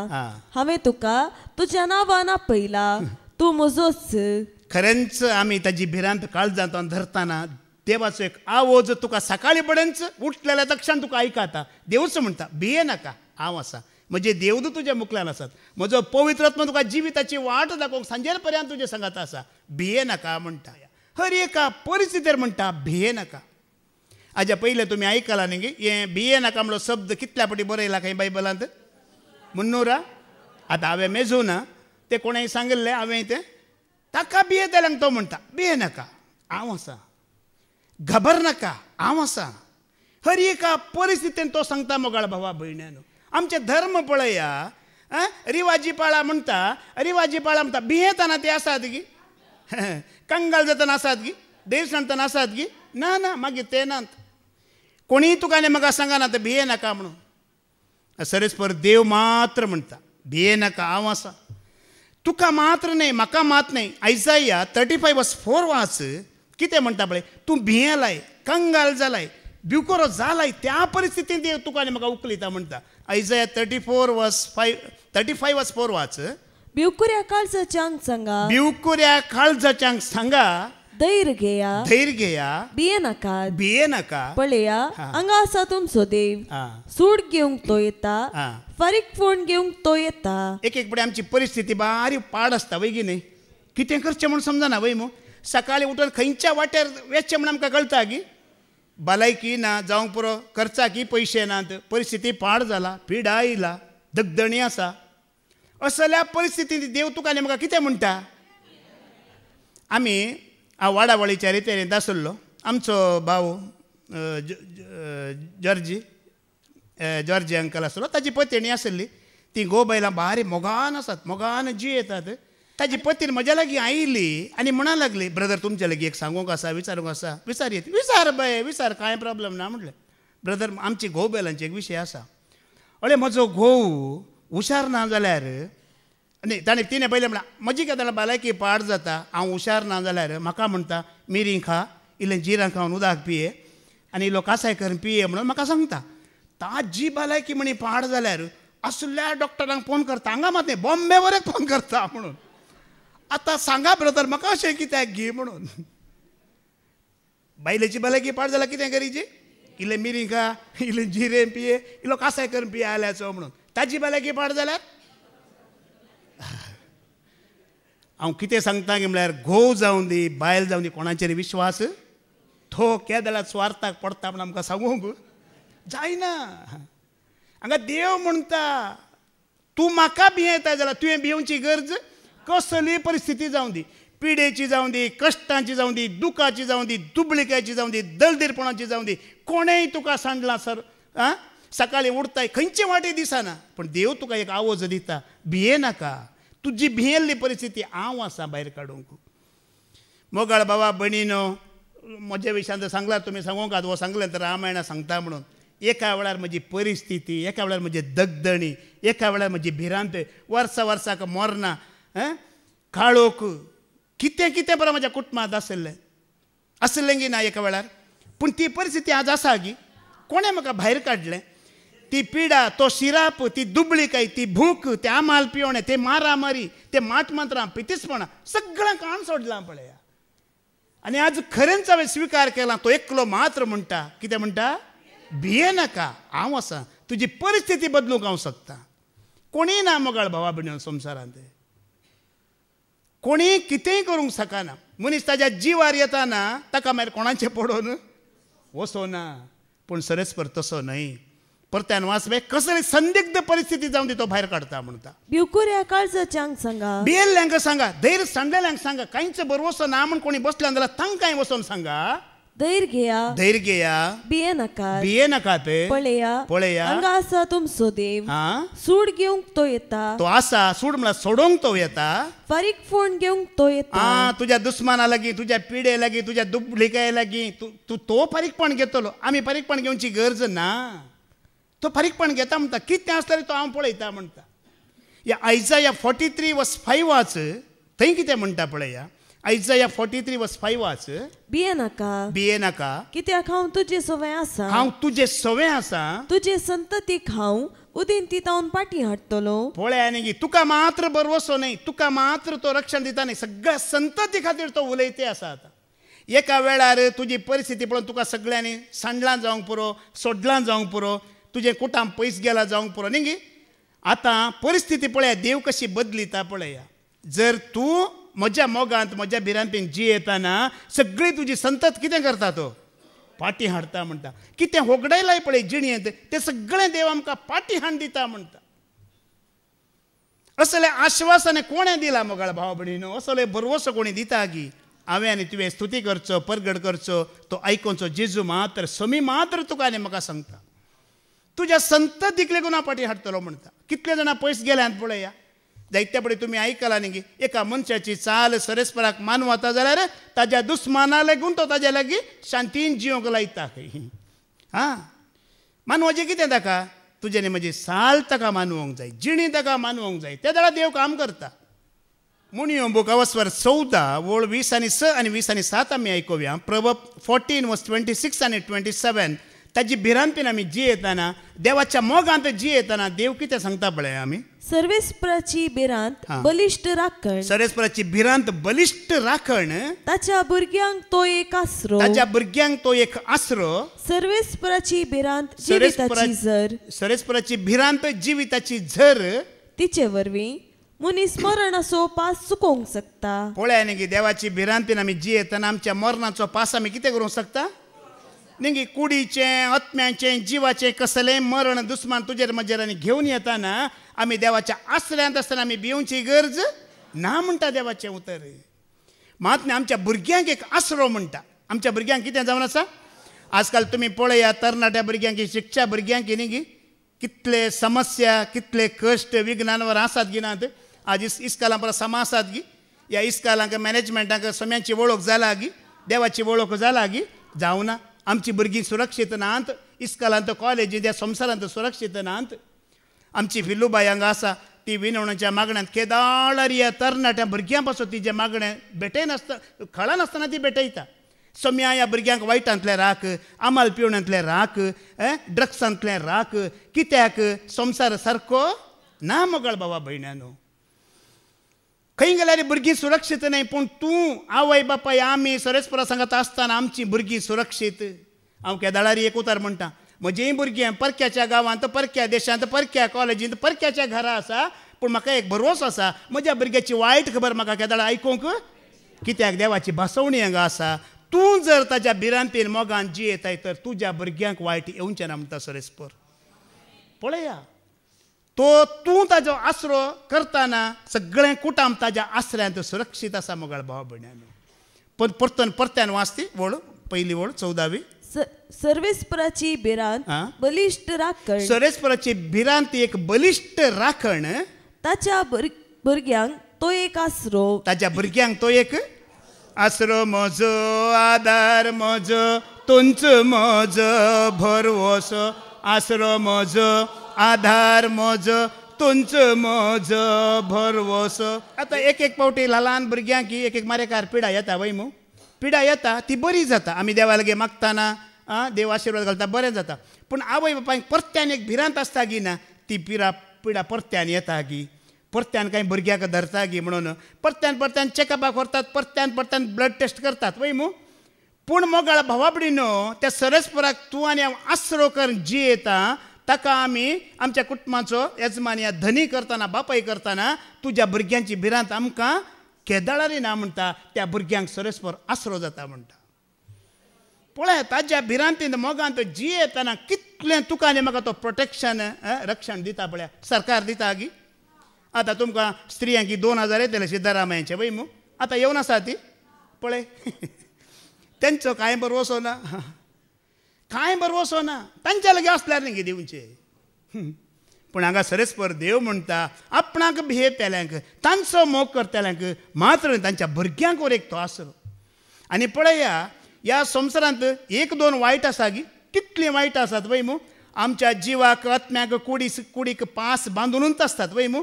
हांवें तुका तुज्या नांवान आपयला, तूं म्हजोच. खरेंच आमी ताजी भिरांत काळजांत धरतना देवाचो एक आवाज तुका सकाळी पडेंच उठलेल्या तक्षण तुका आयकता. देवच म्हणटा भियेनाका, हांव आसा. म्हजे देवदूत तुज्या मुखल्यान आसात, म्हजो पवित्र आत्मा तुका जिविताची वाट दाखोवंक सांजेर पर्यंत तुजे सांगात आसा. भियेनाका म्हणटा. हर एका परिस्थितीर म्हणटा भियेनाका. हाज्या पयलें तुमी आयकलां न्ही गी, हें भियेनाका म्हणलो शब्द कितल्या फावटी बरयला खंय बायबलांत? 300. आतां हांवें मेजूना, ते कोणेंय सांगिल्लें हांवें तें. ताका भियेतल्यांक तो म्हणटा भियेनाका, हांव आसा. घबरनाका, हांव आसा. हर एका परिस्थितीन तो सांगता मोगाळ भावा भयण्यानो. आमचे धर्म पळया, रिवाजी पाळा म्हणटा, रिवाजी पाळा म्हणटा भियेतना ते आसात गी, कंगाल जातना आसात गी, देव सांगतना आसात गी. ना ना, मागीर ते नात. कोणीय तुका आनी म्हाका सांगना तर भियेनाका म्हणून. सर्वेस्पर देव मात्र म्हणटा भियेनाका, हांव आसा. तुका मात्र न्हय, म्हाका मात न्हय. आयजाया 35:4 वाच. कितें म्हणटा पळय, तूं भियेलाय, कंगाल जालाय, भिवकोरो जालाय, त्या परिस्थितीन देव तुका आनी म्हाका उखलिता म्हणटा. आयजाया 35:4 वाच. भिवकुऱ्या काळजाच्यांक सांगा, भिवकुऱ्या काळजाच्यांक सांगा, धैर्य घेया, भियेनाका. पळया, हांगा आसा तुमचो देव. सूड घेवंक तो येता, फारीक फोण घेवंक तो येता. एक फुडें आमची परिस्थिती बारीक पाड आसता वय गी न्ही. कितें करचें म्हूण समजना वय मू. सकाळीं उठून खंयच्या वाटेर वेचचें म्हूण आमकां कळटा गी. भलायकी ना, जावंक पुरो खर्चाकी पयशे नात, परिस्थिती पाड जाला, पिडा आयला, दगदणी आसा. असल्या परिस्थितींत देव तुका आनी म्हाका कितें म्हणटा? आमी हांव वाडावळीच्या रितेरेंत आसलो. आमचो भाव जॉर्जी जॉर्जी अंकल आसलो ताजी पत्नी आसली ती घोव बायलां बारी मोगान आसात मोगान जी येतात ताजी पत्नी म्हज्या लागीं आयली आनी म्हणा लागली ब्रदर तुमच्या लागीं एक सांगूंक आसा विचारूंक आसा विचार येत विचार बाय विचार कांय प्रॉब्लेम ना म्हटलें ब्रदर आमची घोव बायलांची एक विशय आसा अळे म्हजो घोव हुशार ना जाल्यार आनी तिणें पयलें म्हणलें म्हजी केन्ना भलायकी पाड जाता हांव हुशार ना जाल्यार म्हाका म्हणटा मिरी खा इल्लें जिरां खावन उदक पिये आनी इल्लो कासाय करून पिये म्हणून म्हाका सांगता ताजी भलायकी म्हणी पाड जाल्यार असल्या डॉक्टरांक फोन करता हांगा मात न्ही बॉम्बे वरेक फोन करता म्हणून आतां सांगा ब्रदर म्हाका अशें कित्याक घे म्हणून बायलेची भलायकी पाड जाल्यार कितें करीची इल्लें मिरी खा इल्लें जिरें पिये इल्लो कासाय करून पिये आल्याचो म्हणून ताजी भलायकी पाड जाल्यार हांव कितें सांगता गे म्हळ्यार घोव जावं दी बायल जावं दी कोणाचेर विश्वास तो केदळात स्वार्थाक पडटा म्हण आमकां सांगूंक जायना हांगा देव म्हणटा तूं म्हाका भियेता जाल्यार तुवें भियोवची गरज कसली परिस्थिती जावं दी पिडेची जावं दी कश्टांची जावं दी दुखाची जावं दी दुबळिकायची जावं दी दळदीरपणाची जावं दी कोणेंय तुका सांडलां सर सकाळीं उठताय खंयचे वाटे दिसना पण देव तुका एक आवाज दिता भियेनाका तुजी भियेल्ली परिस्थिती हांव आसा भायर काडूंक मोगाळ बाबा भयणीनो म्हज्या विशयान सांगला तुमी सांगूंक हो सांगलें तर रामायणा सांगता म्हणून एका वेळार म्हजी परिस्थिती एका वेळार म्हजी दगदणी एका वेळार म्हजी भिरांत वर्सा वर्साक मरना काळोख कितें कितें बरें म्हज्या कुटुंबांत आसलें गी ना एका वेळार पूण ती परिस्थिती आज आसा गी कोणें म्हाका भायर काडलें ती पिडा तो शिराप ती दुबळीकाय ती भूक ते आमाल पिवणें ते मारामारी ते माटमंत्रां पितीसपणां सगळें काण सोडलां पळया आनी आज खरेंच हांवें स्विकार केला तो एकलो मात्र म्हणटा कितें म्हणटा भियेनाका हांव आसा तुजी परिस्थिती बदलूंक हांव शकता कोणीय ना मोगाळ भावा भयणीओ संवसारांत कोणीय कितेंय करूंक शकना मनीस ताज्या जिवार येताना ताका मागीर कोणाचें पडोवन वचोना पूण सरस्पर तसो न्हय परत्यान वाचवे कसली संदिग्ध परिस्थिती जावन दी तो भायर काडटा म्हणटा भिवकुऱ्या काळजाच्यांक सांगा भियेल्ल्यांक सांगा धैर्य सांडलेल्यांक सांगा कांयच बरो वचो ना म्हण कोणी बसल्यान जाल्यार तांकांय वचोन सांगा धैर्य घेया भियेनाका ते पळया हांगा आसा तुमचो देव सूड घेवंक तो येता तो आसा सूड म्हळ्यार सोडोवंक तो येता फारीक फोन घेवंक तो येता तुज्या दुस्माना लागीं तुज्या पिडे लागीं तुज्या दुबळिकाये लागीं तूं तो फारीकपण घेतलो आमी फारीकपण घेवची गरज ना तो फारीकपण घेता म्हणटा कितें आसल्यार तो हांव पळयता म्हणटा ह्या आयजाया 43:5 वाच थंय कितें म्हणटा पळया आयजाया 43:5 वाच भियेनाका कित्याक हांव तुजे सवय आसा हांव तुजे सवय आसा तुजे संततीक हांव उदेंती तावन पाटी हाडटलो पळय आनी तुका मात्र बरो वचो न्हय तुका मात्र तो रक्षण दिता न्हय सगळ्या संतती खातीर तो उलयते आसा आतां एका वेळार तुजी परिस्थिती पळोवन तुका सगळ्यांनी सांडलां जावंक पुरो सोडलां जावंक पुरो तुजें कुटाम पयस गेला जावंक पुरो न्ही आतां परिस्थिती पळया देव कशी बदलिता पळया जर तूं म्हज्या मोगांत म्हज्या भिरांतीन जी येताना सगळी तुजी संतत कितें करता तो पाटी हाडटा म्हणटा कितें होगडायलाय पळय जिणेंत तें सगळें देव आमकां पाटी हाड दिता म्हणटा असलें आश्वासन कोणें दिलां मोगाळ भाव भयणीनो असले भरवसो कोणी दिता की हांवें आनी तुवें स्तुती करचो परगड करचो तो आयकोनचो जेजू मात्र समी मात्र तुका आनी म्हाका सांगता तुज्या संततीक लेगून हांव पाटी हाडटलो म्हणटा कितले जाणां पयस गेल्यात पळया जायत्या पळय तुमी आयकलां न्ही एका मनशाची चाल सरस्पराक मान वता जाल्यार ताज्या दुस्माना लागून तो ताज्या लागीं शांतीन जिवंक लायता मानवाचें कितें ताका तुजें न्ही म्हजी साल ताका मानवंक जाय जिणी ताका मानवंक जाय त्या जाल्यार देव काम करता मुणयो बुकावस्वर 14 वळ 20 आनी 6 आनी 20 आनी 7 आमी आयकुया प्रवर्ब 14:26 आनी 27 ताजी भिरांतीन आमी जी येताना देवाच्या मोगांत जी येताना देव कितें सांगता पळय आमी सर्वेस्पराची भिरांत बलिश्ट राखण सर्वेस्पराची भिरांत बलिश्ट राखण ताच्या भुरग्यांक तो एक आसरो सर्वेस्पराची भिरांत जिविताची झर सर्वेस्पराची भिरांत जिविताची झर तिचे वरवीं मनीस मरणाचो पास चुकोवंक शकता पळय न्ही देवाची भिरांतीन आमी जी येताना आमच्या मरणाचो पास आमी कितें करूंक शकता न्ही कुडीचें आत्म्याचें जिवाचें कसलें मरण दुस्मान तुजेर म्हजेर आनी घेवन येताना आमी देवाच्या आसऱ्यांत आसतना आमी भिवची गरज ना म्हणटा देवाचें उतर मात न्ही आमच्या भुरग्यांक एक आसरो म्हणटा आमच्या भुरग्यांक कितें जावन आसा आजकाल तुमी पळया तरणाट्या भुरग्यांक शिक्षा भुरग्यांक न्ही कितले समस्या कितले कश्ट विघ्नांवर आसात गिनात आज इस्कालां परस समा आसात गी या इस्कालांक मॅनेजमेंटाक सोम्याची वळख जाला गी देवाची वळख जाला गी जावं ना आमची भुरगीं सुरक्षीत नात इस्कालांत कॉलेजींत या संवसारांत सुरक्षीत नात आमची फिल्लूबाई हांगा आसा ती विनवण्याच्या मागण्यांत केदाळार ह्या तरणाट्या भुरग्यां पासून तिचे मागणें भेटयनासता कळनासतना ती भेटयता सोम्या ह्या भुरग्यांक वायटांतले राख आमाल पिवण्यांतले राख ड्रग्सांतले राख कित्याक संवसार सारको ना मोगळ बाबा भयण्यानो खंय गेल्यार भुरगीं सुरक्षीत न्हय पूण तूं आवय बापाय आमी सरेस्परा सांगात आसतना आमची भुरगीं सुरक्षीत हांव केदाळार एक उतार म्हणटा म्हजीं भुरगीं परक्याच्या गांवांत परक्या देशांत परक्या कॉलेजींत परक्याच्या घरा आसा पूण म्हाका एक भरवोस आसा म्हज्या भुरग्याची वायट खबर म्हाका केदाळा आयकूंक कित्याक देवाची भासवणी हांगा आसा तूं जर ताच्या भिरांतीन मोगान जियेताय तर तुज्या भुरग्यांक वायट येवचें ना म्हणटा सरेस्पर पळया तो तूं ताजो आसरो करतना सगळें कुटाम ताज्या आसऱ्यांत सुरक्षीत आसा मोगाळ भाव भयण्यानो पण परत्यान वाचती वळ पयली वळ 14वी सर्वेस्पराची भिरांत बलिश्ट राखण सर्वेस्पराची भिरांत एक बलिश्ट राखण ताच्या भुरग्यांक तो एक आसरो ताच्या भुरग्यांक तो एक आसरो म्हजो आदार म्हजो तुंच म्हजो भरवोसो आसरो म्हजो आधार म्हजो तुंच म्हजो भरवोसो आतां एक फावटी ल्हान भुरग्यांक एक मारेकार पिडा येता वय मू पिडा येता ती बरी जाता आमी देवा लागीं मागतना देव आशिर्वाद घालता बरें जाता पूण आवय बापायक परत्यान एक भिरांत आसता गी ना ती पिडा परत्यान येता गी परत्यान कांय भुरग्याक धरता गी म्हणून परत्यान चॅकअपाक व्हरतात परत्यान ब्लड टेस्ट करतात वय मू पूण मोगाळ भावा भयणीनो त्या सरेस्पराक तूं आनी हांव आसरो कर जियेता ताका आमी आमच्या कुटुंबाचो येजमान या धनी करतना बापाय करतना तुज्या भुरग्यांची भिरांत आमकां केदाळारी ना म्हणटा त्या भुरग्यांक सरेस्पर आसरो जाता म्हणटा पळय ताज्या भिरांतीन मोगांत जियेतना कितलें तुका आनी म्हाका तो प्रोटेक्शन रक्षण दिता पळय सरकार दिता गी आतां तुमकां स्त्रियांक 2000 येतले सिद्धरामयाचे वय मू आतां येवन आसा ती पळय तेंचो कांय भरवोसो ना कांय भरवोसो ना तांच्या लागीं आसल्यार न्ही दिवचे पूण हांगा सरेस्पर देव म्हणटा आपणाक भियेतल्यांक तांचो मोग करतल्यांक मात्र तांच्या भुरग्यांक एक तो आसरो आनी पळया ह्या संवसारांत 1-2 वायट आसा गी कितलीं वायट आसात वय मू आमच्या जिवाक आत्म्याक कुडीक पास बांदूनच आसतात वय मू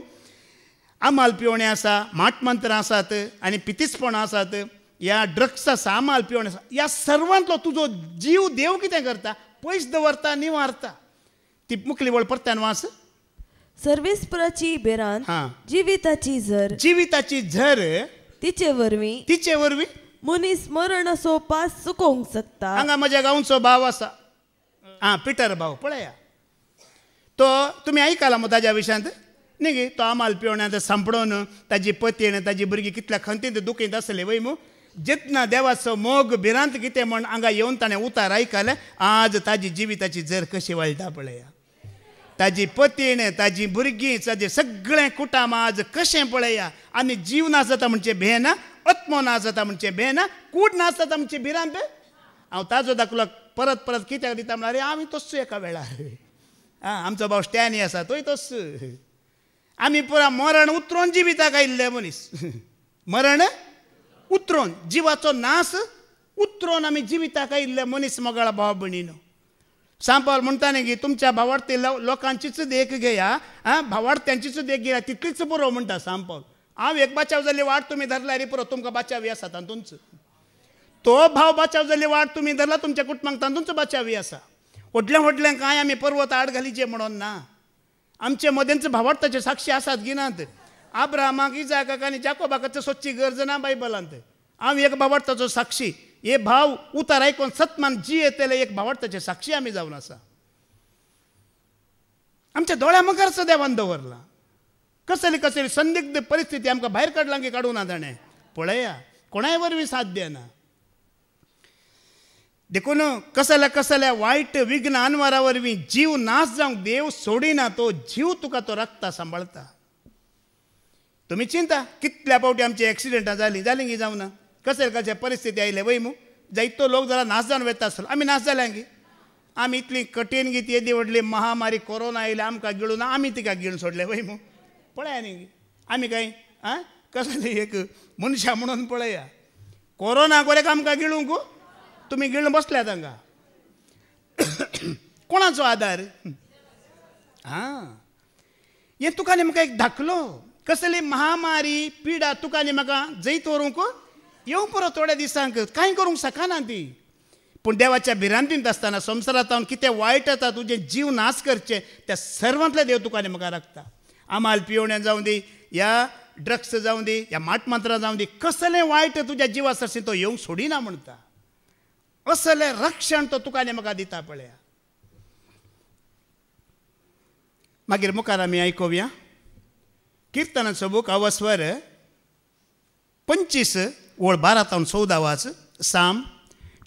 आमाल पिवणे आसा माटमंत्रां आसात आनी पितिसपणां आसात ह्या ड्रग्स आसा आमाल पिवणे आसा ह्या सर्वांतलो तुजो जीव देव कितें करता पयस दवरता निवारता ती मुखली वळ परत्यान वाच सर्वेस्पराची भिरांत जिविताची झर तिचे वरवीं मनीस मरण असो पास चुकोवंक शकता हांगा म्हज्या गांवचो भाव आसा पिटर भाव पळया तो तुमी आयकला मग ताज्या विशयांत न्ही गे तो आमाल पिवण्यांत सांपडोन ताजी पतीण ताजी भुरगीं कितल्या खंतींत दुखीत आसले वय मू जितना देवाचो मोग भिरांत कितें म्हण हांगा येवन ताणें उतार आयकले आज ताजी जिविताची झर कशी वळटा पळया ताजी पतीण ताजी भुरगीं ताजें सगळें कुटाम आज कशें पळया आनी जीव नाच जाता म्हणचे भेना आत्मो नाच जाता म्हणचे भेना कूड नाच जाता म्हणचे भिरांत हांव ताजो दाखलो परत कित्याक दिता म्हळ्यार अरे आमी तस्सो एका वेळार आमचो भाव स्टॅनी आसा तोय तस्स आमी पुरा मरण उतरोवन जिविताक आयिल्ले मनीस मरण उतरोवन जिवाचो नाश उतरोवन आमी जिविताक आयिल्ले मनीस मोगाळ भाव भयणीनो सांपाल म्हणटा न्ही की तुमच्या भावार्थी लोकांचीच देख घेया भावार्थ्यांचीच देख घेया तितलीच पुरो म्हणटा सांपाल हांव एक बचाव जाल्ली वाट तुमी धरल्यार पुरो तुमकां बचावी आसा तातूंच तो भाव बचाव जाल्ली वाट तुमी धरला तुमच्या कुटुंबाक तातूंच बचावी आसा व्हडलें कांय आमी पर्वत आड घालीचे म्हणून ना आमचे मदेंच भावार्थाचे साक्षी आसात गिनात अब्राहमाक इजाकाक आनी जाकोबाक सोदची गरज ना बायबलांत हांव एक भावार्थाचो साक्षी हे भाव उतार आयकून सतमान जियेतले एक भावार्थाचे साक्षी आमी जावन आसा आमच्या दोळ्या मुखारचो देवान दवरला कसली संदिग्ध परिस्थिती आमकां भायर काडला की काडूं ना ताणें पळया कोणाय वरवीं साध्य ना देखून कसल्या वायट विघ्न अनवरा वरवीं जीव नाश जावंक देव सोडिना तो जीव तुका तो राखता सांबाळता तुमी चिंता कितल्या फावटी आमची एक्सिडेंटां जालीं की जावं ना कसले परिस्थिती आयले वय मू जायतो लोक जाल्यार नाश जावन वेता आसलो आमी नाश जाल्या की आमी इतली कठीण गीत येदी व्हडली महामारी कोरोना आयली आमकां गिळून आमी तिका गिळून सोडले वय मू पळया न्ही आमी काय आं कसले एक मनशा म्हणून पळया कोरोना कोरेक आमकां गिळूंक तुमी गिळून बसल्या तांकां कोणाचो आदार हां हें तुका न्ही म्हाका एक धाकलो कसली महामारी पिडा तुका न्ही म्हाका जैत व्हरूंक येवं पुरो थोड्या दिसांक कांय करूंक शकना ती पूण देवाच्या भिरांतींत आसतना संवसारांत हांव कितें वायट येता तुजें जीव नाश करचें त्या सर्वांतले देव तुका न्ही म्हाका राखता आमाल पिवण्या जावं दी ह्या ड्रग्स जावं दी ह्या माटमात्रां जावं दी कसलें वायट तुज्या जिवा सरशी तो येवंक सोडिना म्हणटा असलें रक्षण तो तुका न्ही म्हाका दिता पळया मागीर मुखार आमी आयकुया किर्तनाचो बूक अवस्वर 25 ओळ 12 वाच साम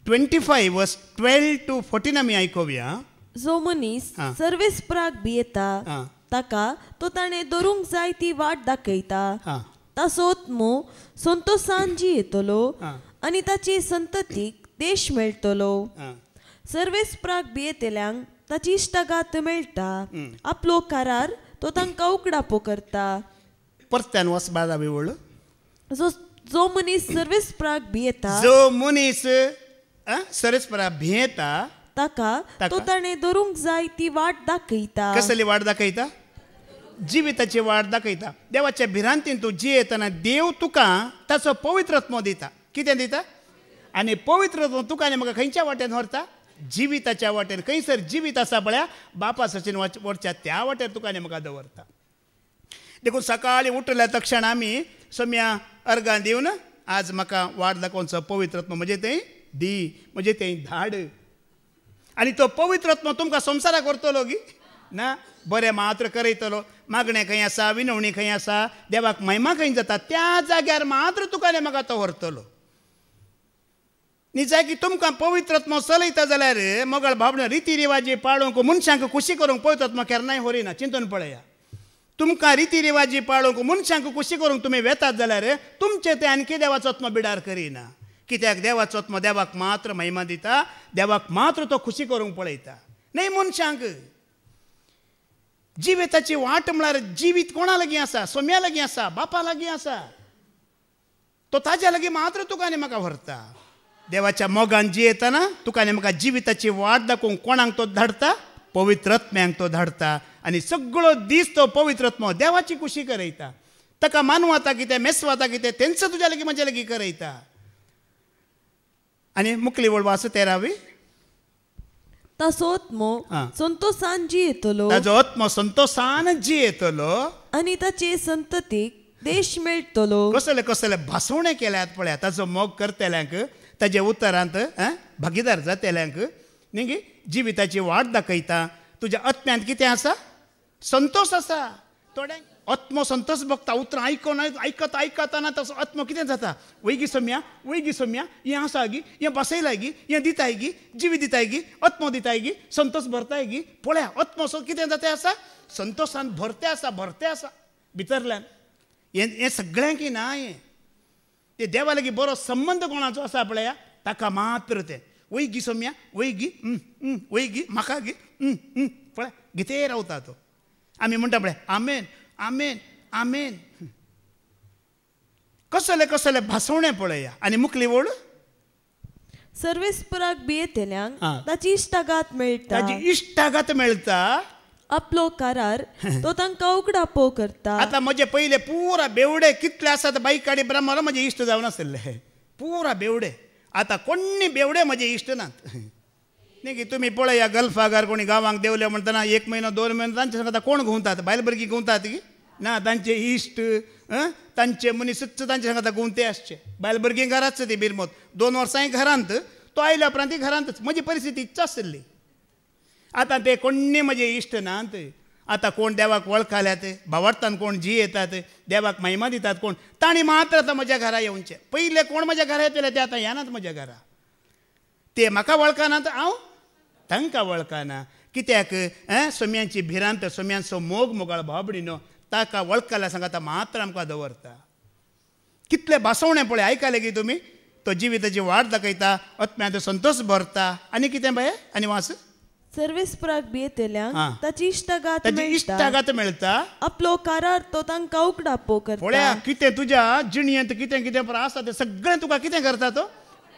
25 वर्स 12 to 14 आमी आयकुया जो मनीस सर्वेस्पराक भियेता ताका तो ताणें धरूंक जाय ती वाट दाखयता तासोत मो संतोषान जी येतलो आनी ताचे संततीक देश मेळटलो सर्वेस्पराक भियेतल्यांक ताची इश्टागात मेळटा आपलो करार तो तांकां उगडापो करता परत्यान वच 12वी ओळ जो मनीस सर्वेस्पराक भियेता जो मनीस सर्वेस्पराक भियेता ताका तो ताणें धरूंक जाय ती वाट दाखयता कसली वाट दाखयता जिविताची वाट दाखयता देवाच्या भिरांतीन तूं जियेतना देव तुका ताचो पवित्रत्व दिता कितें दिता आनी पवित्रत्व तुका आनी म्हाका खंयच्या वाटेन व्हरता जिविताच्या वाटेन खंयसर जिवीत आसा पळया बापा सचीन वरच्या त्या वाटेर तुका आनी म्हाका दवरता देखून सकाळीं उठल्या तक्षण आमी सोम्या अर्गां दिवन आज म्हाका वाट दाखोवचो पवित्रत्व म्हणजे तें दी म्हणजे तें धाड आनी तो पवित्रत्व तुमकां संवसाराक व्हरतलो गी ना बरें मात्र करयतलो मागणें खंय आसा विनवणी खंय आसा देवाक महिमा खंय जाता त्या जाग्यार मात्र तुका आनी म्हाका तो व्हरतलो न्ही जाय की तुमकां पवित्रत्व चलयता जाल्यार मोगळ भावना रिती रिवाजी पाळूंक मनशांक खुशी करूंक पवित्रत्व केन्नाय व्हरिना चिंतून पळया तुमकां रिती रिवाजी पाळूंक मनशांक खुशी करूंक तुमी वेतात जाल्यार तुमचें तें आनकी देवाचो आत्मा बिडार करिना कित्याक देवाचो आत्मा देवाक मात्र महिमा दिता देवाक मात्र तो खुशी करूंक पळयता न्हय मनशांक जिविताची वाट म्हळ्यार जिवीत कोणा लागीं आसा सोम्या लागीं आसा बापा लागीं आसा तो ताज्या लागीं मात्र तुका आनी म्हाका व्हरता देवाच्या मोगान जियेतना तुका आनी म्हाका जिविताची वाट दाखोवंक कोणाक तो धाडटा पवित्रत्म्यांक तो धाडटा आनी सगळो दीस तो पवित्रत्म देवाची खुशी करयता ताका मानवाता कितें मेसवाता कितें तेंच तुज्या लागीं म्हज्या लागीं करयता आनी मुखली वळ वास 13वी ताचो आत्मो संतोषान जियेतलो ताचो आत्मो संतोषान जियेतलो आनी ताचे संततीक देश मेळटलो कसले कसले भासवणे केल्यात पळया ताचो मोग करतल्यांक ताजे उत्तरांत भागीदार जातल्यांक न्ही जिविताची वाट दाखयता तुज्या आत्म्यांत कितें आसा संतोष आसा थोड्यांक आत्मो संतोष भोगता उतरां आयकत आयकतना ताचो आत्मो कितें जाता वैगी सोम्या हें आसा गी हें बसयलाय गी हें दिताय गी जिवी दिताय गी आत्मो दिताय गी संतोष भरताय गी पळया आत्मो कितें जाता आसा संतोषान भरते आसा भितरल्यान हें सगळ्यांक ना हें ते देवा लागीं बरो संबंद कोणाचो आसा पळया ताका मात्र तें वैगी सोम्या वैगी म्हाका गी पळय गिते रावता तो आमी म्हणटा पळय आमेन आमेन आमेन कसले कसले भासवणे पळया आनी मुखली वळ सर्वेस्पराक भियेतल्यांक ताची इश्टागत मेळटा आपलो करार तो तांकां उगडापो करता आतां म्हजे पयले पुरा बेवडे कितले आसात बाईक गाडी ब्रह्माला म्हजे इश्ट जावन आसले पुरा बेवडे आतां कोण्णी बेवडे म्हजे इश्ट नात न्ही की तुमी पळया गल्फागार कोणी गांवांक देवले म्हणटना 1 म्हयनो 2 म्हयनो तांचे सांगता कोण घुंवतात बायल भुरगीं घुंवतात की ना तांचे इश्ट तांचे मनीसच तांचे सांगता घुंवते आसचे बायल भुरगीं घराच ती बिरमत 2 वर्सांय घरांत तो आयल्या उपरांत ती घरांतच म्हजी परिस्थिती इच्छ आसली आतां ते कोण्णी म्हजे इश्ट नात आतां कोण देवाक वळखाल्यात भावार्थान कोण जी येतात देवाक महिमा दितात कोण तांणी मात्र आतां म्हज्या घरा येवचे पयले कोण म्हज्या घरा येतले ते आतां येनात म्हज्या घरा ते म्हाका वळखनात हांव तांकां वळखना कित्याक सोम्यांची भिरांत सोम्यांचो मोग मोगाळ भावबडीनो ताका वळखल्या सांगाता मात्र आमकां दवरता कितले भासवणे पळय आयकले की तुमी तो जिविताची वाट दाखयता आत्म्याचो संतोष भरता आनी कितें बाये आनी वास सर्वेस्पराक बी येतल्यांक ताची इश्टागात ताची इश्टागात मेळटा. आपलो करार तो तांकां उगडापो करता. पळया कितें तुज्या जिणयेंत कितें कितें पळय आसा तें सगळें तुका कितें करता तो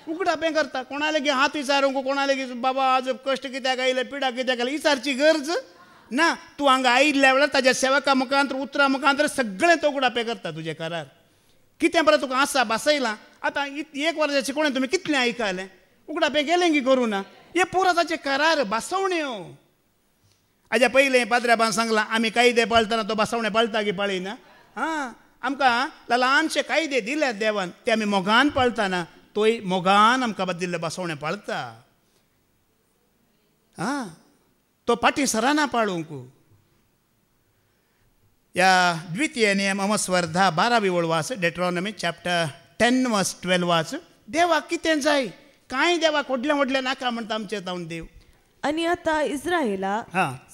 उगडापें करता. कोणा लेगीत हात विचारूंक, कोणा लेगीत बाबा आज कश्ट कित्याक आयले, पिडा कित्याक आयले विचारची गरज ना. तूं हांगा आयिल्ल्या वेळार ताज्या सेवका मुखांतर उतरां मुखांतर सगळें तो उगडापें करता तुजें करार. कितें बरें तुका आसा बसयलां. आतां 1 वर्साचें शिकोवणें तुमी कितलें आयकलें, उगडापें केलें की करूं ना. हे पुरो ताचे करार बसवण्यो. हाज्या पयलें पाद्र्याबान सांगलां आमी कायदे पाळटना तो बसवणें पाळटा की पाळयना. आमकां ल्हानशे कायदे दिल्यात देवान, ते आमी मोगान पाळटना तोय मोगान आमकां दिल्लें बसवणें पाळटा. तो फाटीं सराना पाळूंक. या द्वितीय नियम अमस्वर 10-12 वळ वाच. डेट्रॉनॉमी चॅप्टर 10 वर्स 12 वाच. देवाक कितें जाय कांय देवाक व्हडलें व्हडलें नाका म्हणटा आमचे तावन देव. आनी आतां इस्रायेला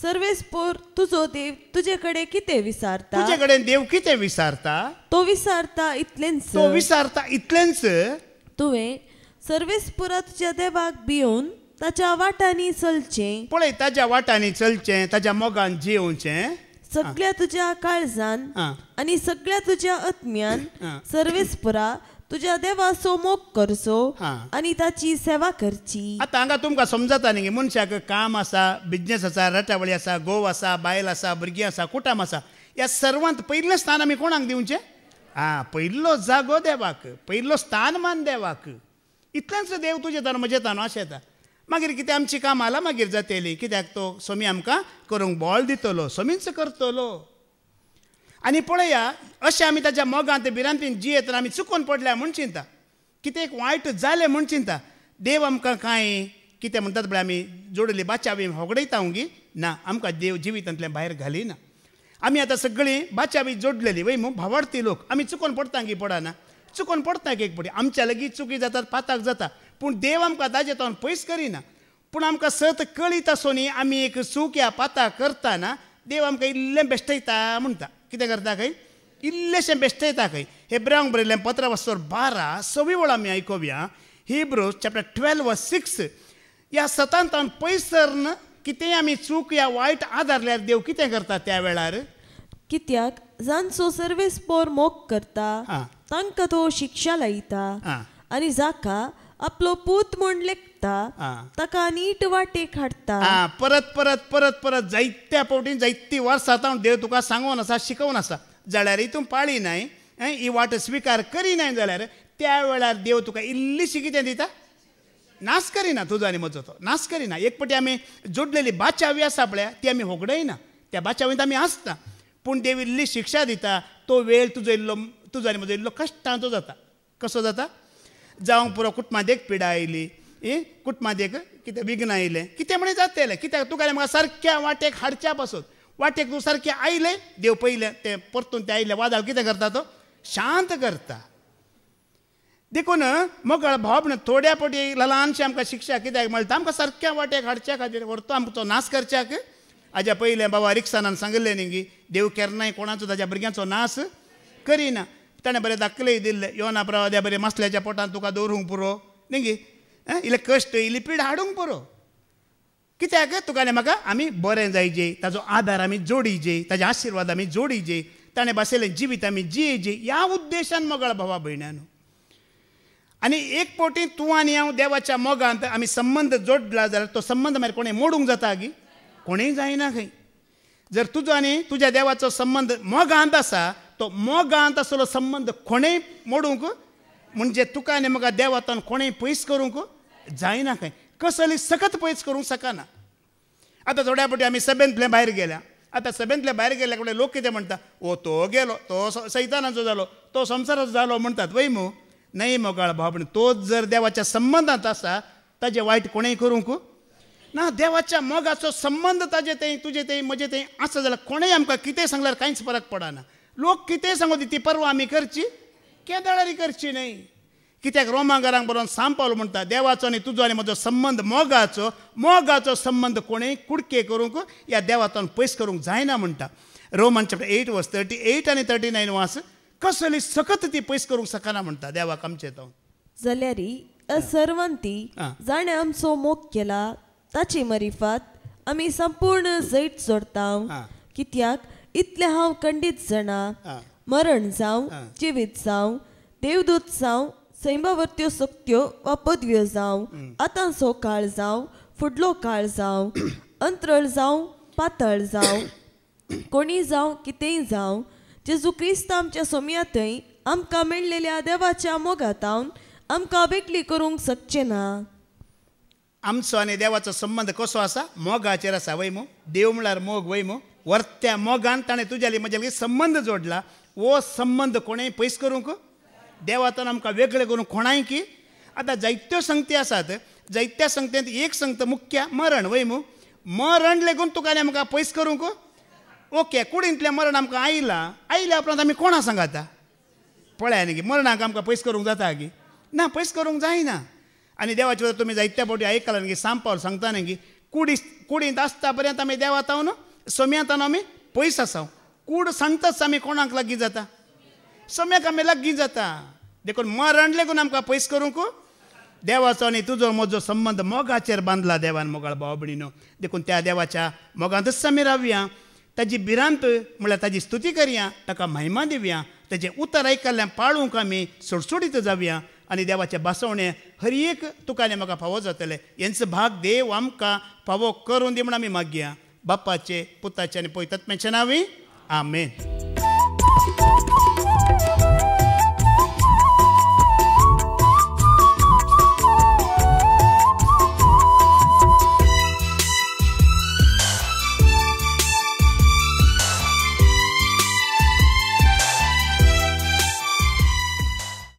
सर्वेस्पोर तुजो देव तुजे कडेन कितें विचारता. तुजे कडेन देव कितें विचारता. तो विचारता इतलेंच. तो विचारता इतलेंच. तुवें सर्वेस्पुरा तुज्या देवाक भिवन ताच्या वाटांनी चलचें. पळय ताज्या वाटांनी चलचें, ताज्या मोगान जियोवचें. सगळ्या तुज्या काळजान आनी सगळ्या तुज्या आत्म्यान सर्वेस्पुरा तुज्या देवाचो मोग करचो आनी ताची सेवा करची. आतां हांगा तुमकां समजता न्ही, मनशाक काम आसा, बिजनेस आसा, रटावळी आसा, घोव आसा, बायल आसा, भुरगीं आसा, कुटुंब आसा. ह्या सर्वांत पयलें स्थान आमी कोणाक दिवचें. पयलो जागो देवाक, पयलो स्थान मान देवाक. इतलेंच देव तुजे तान म्हजे तान अशें येता. मागीर कितें आमची कामाला मागीर जातली, कित्याक तो सोमी आमकां करूंक बळ दितलो, सोमीच करतलो. आनी पळया अशें आमी ताच्या मोगांत भिरांतीन जियेतना आमी चुकोवन पडल्या म्हूण चिंता, कितें एक वायट जालें म्हूण चिंता. देव आमकां कांय कितें म्हणटात पळय आमी जोडली बाचावी होगडयता गी ना, आमकां देव जिवितांतल्यान भायर घालिना. आमी आतां सगळीं बाचावी जोडलेली वय मू भावार्थी लोक. आमी चुकोवन पडटा की पडना, चुकोवन पडटा एक पटी. आमच्या लागीं चुकी जातात, पाताक जाता, पूण देव आमकां ताजे तावन पयस करिना. पूण आमकां सत कळीत आसो न्ही आमी एक चूक या पाता करतना देव आमकां इल्लें बेश्टयता म्हणटा. कितें करता खंय इल्लेशें बेश्टयता खंय. हेब्रांक बरयल्लें 15:12 आमी आयकोवया. Hebrews chapter 12:6. ह्या सतान तावन पयस सरन कितेंय आमी चूक या वायट आदारल्यार देव कितें करता त्या वेळार. कित्याक जांचो सर्वेस्पोर मोग करता तांकां तो शिक्षा लायता आनी जाका आपलो पूत म्हूण लेखता ताका नीट वाटेक हाडटा. परत परत परत परत जायत्या फावटी जायती वर्सां तावन देव तुका सांगून आसा, शिकोवन आसा. जाल्यार तूं पाळी नाय, ही वाट स्विकार करिनाय जाल्यार त्या वेळार देव तुका इल्लीशी कितें दिता, नाश करिना. तुजो आनी म्हजो तो नाश करिना. एक फावटी आमी जोडलेली बाचावी आसा पळय ती आमी होगडयना, त्या बाचावींत आमी आसता. पूण देव इल्ली शिक्षा दिता. तो वेळ तुजो आनी म्हजो इल्लो कश्टांचो जाता. कसो जाता जावंक पुरो कुटुंबांत एक पिडा आयली, कुटुंबांत एक कितें विघ्न आयलें, कितें म्हणून जातलें. कित्याक तुका म्हाका सारक्या वाटेक हाडच्या पासून वाटेक तूं सारकें आयलें देव पयलें तें परतून तें आयलें वादळ कितें करता तो शांत करता. देखून मोगळ भाव म्हणून थोड्या फावटी ल्हानशी आमकां शिक्षा कित्याक मेळटा आमकां सारक्या वाटेक हाडच्या खातीर व्हरतो आमचो नाश करच्याक. हाज्या पयलें बाबा रिक्सानान सांगलें न्ही की देव केन्नाय कोणाचो ताज्या भुरग्यांचो नाश करिना. ताणें बरें दाखलेय दिल्लें योना प्रवाद्या बरें मसल्याच्या पोटांत तुका दवरूंक पुरो न्ही गे, इल्ले कश्ट इल्ली पीड हाडूंक पुरो. कित्याक तुका आनी म्हाका आमी बरें जायचे, ताजो आदार आमी जोडिजे, ताजे आशिर्वाद आमी जोडिजे, ताणें बसयलें जिवीत आमी जियेजे, ह्या उद्देशान मोगळ भावा भयण्यानो. आनी एक फावटी तूं आनी हांव देवाच्या मोगांत आमी संबंद जोडला जाल्यार तो संबंद मागीर कोणें मोडूंक जाता गी, कोणेंय जायना खंय. जर तुजो आनी तुज्या देवाचो संबंद मोगांत आसा, तो मोगांत आसलो संबंद कोणेंय मोडूंक म्हणजे तुका आनी म्हाका देवातान कोणेंय पयस करूंक जायना खंय. कसली सकत पयस करूंक शकना. आतां थोड्या फावटी आमी सभेंतले भायर गेल्या. आतां सभेंतले भायर गेल्या कडेन लोक कितें म्हणटा, ओ तो गेलो, तो सैतानाचो जालो, तो संवसाराचो जालो म्हणटात वय मू. न्हय मोगाळ भाव, पूण तोच जर देवाच्या संबंदांत आसा ताजें वायट कोणेंय करूंक ना. देवाच्या मोगाचो संबंद ताजे थंय तुजे थंय म्हजे थंय आसा जाल्यार कोणेंय आमकां कितें सांगल्यार कांयच फरक पडना. लोक कितें सांगू दी ती परवा आमी करची, केदाळारी करची न्हय. कित्याक रोमांकारांक बरोवन सांग पावलो म्हणटा देवाचो आनी तुजो आनी म्हजो संबंद मोगाचो संबंद कोणेंय कुडके करूंक ह्या देवातान पयस करूंक जायना म्हणटा. रोमन चॅप्टर 8:38 आनी 39 वास. कसली सकत ती पयस करूंक शकना म्हणटा देवाक आमचे तो. जाल्यार सर्वांती जाणें आमचो मोग केला ताची मरिफात आमी संपूर्ण जैत सोडता कित्याक इतले हांव खंडीत जाणा मरण जावं जिवीत जावं देवदूत जावं सैमावर्त्यो शक्त्यो वा पदव्यो जावं आतांचो काळ जावं फुडलो काळ जावं अंतरळ जावं पातळ जावं कोणी जावं कितेंय जावं जेजू क्रिस्त आमच्या सोम्यातय आमकां मेळलेल्या देवाच्या मोगातावन आमकां बेगली करूंक शकचे ना. आमचो आनी देवाचो संबंध कसो आसा? मोगाचेर आसा वय मो. देव म्हळ्यार मोग वय मो. वर्त्या मोगान ताणें तुज्याली म्हज्याली संबंध जोडला. वो संबंध कोणेंय पयस करूंक देवातान आमकां वेगळे करूंक कोणाय की. आतां जायत्यो संगती आसात. जायत्या संगतेंत एक संगत मुख्य मरण वय मो. मरण लेगून तुका आनी आमकां पयस करूंक ओके. कुडींतलें मरण आमकां आयल्या उपरांत आमी कोणा सांगाता? पळया न्ही मरणाक आमकां पयस करूंक जाता गी ना, पयस करूंक जायना. आनी देवाचे बद्दल तुमी जायत्या फावटी आयकलां न्ही सांब पावल सांगता न्ही कुडींत आसता पर्यंत आमी देवातावन सोम्यातान आमी पयस आसा. कूड सांगताच आमी कोणाक लागीं जाता? सोम्याक आमी लागीं जाता. देखून मरण लेगून आमकां पयस करूंक देवाचो आनी तुजो म्हजो संबंध मोगाचेर बांदला देवान मोगाळ भाव भयणीनो. देखून त्या देवाच्या मोगांतच आमी रावया. ताजी भिरांत म्हळ्यार ताजी स्तुती करया, ताका महिमा दिवया. ताजें उतर आयकल्ल्यान पाळूंक आमी सुडसुडीत जावया आनी देवाचें बासवणें हर एक तुका आनी म्हाका फावो जातलें. हेंचो भाग देव आमकां फावो करून दी म्हण आमी मागया. बापाचे पुताचे आनी पवित्रात्म्याचे नांवी आमेन.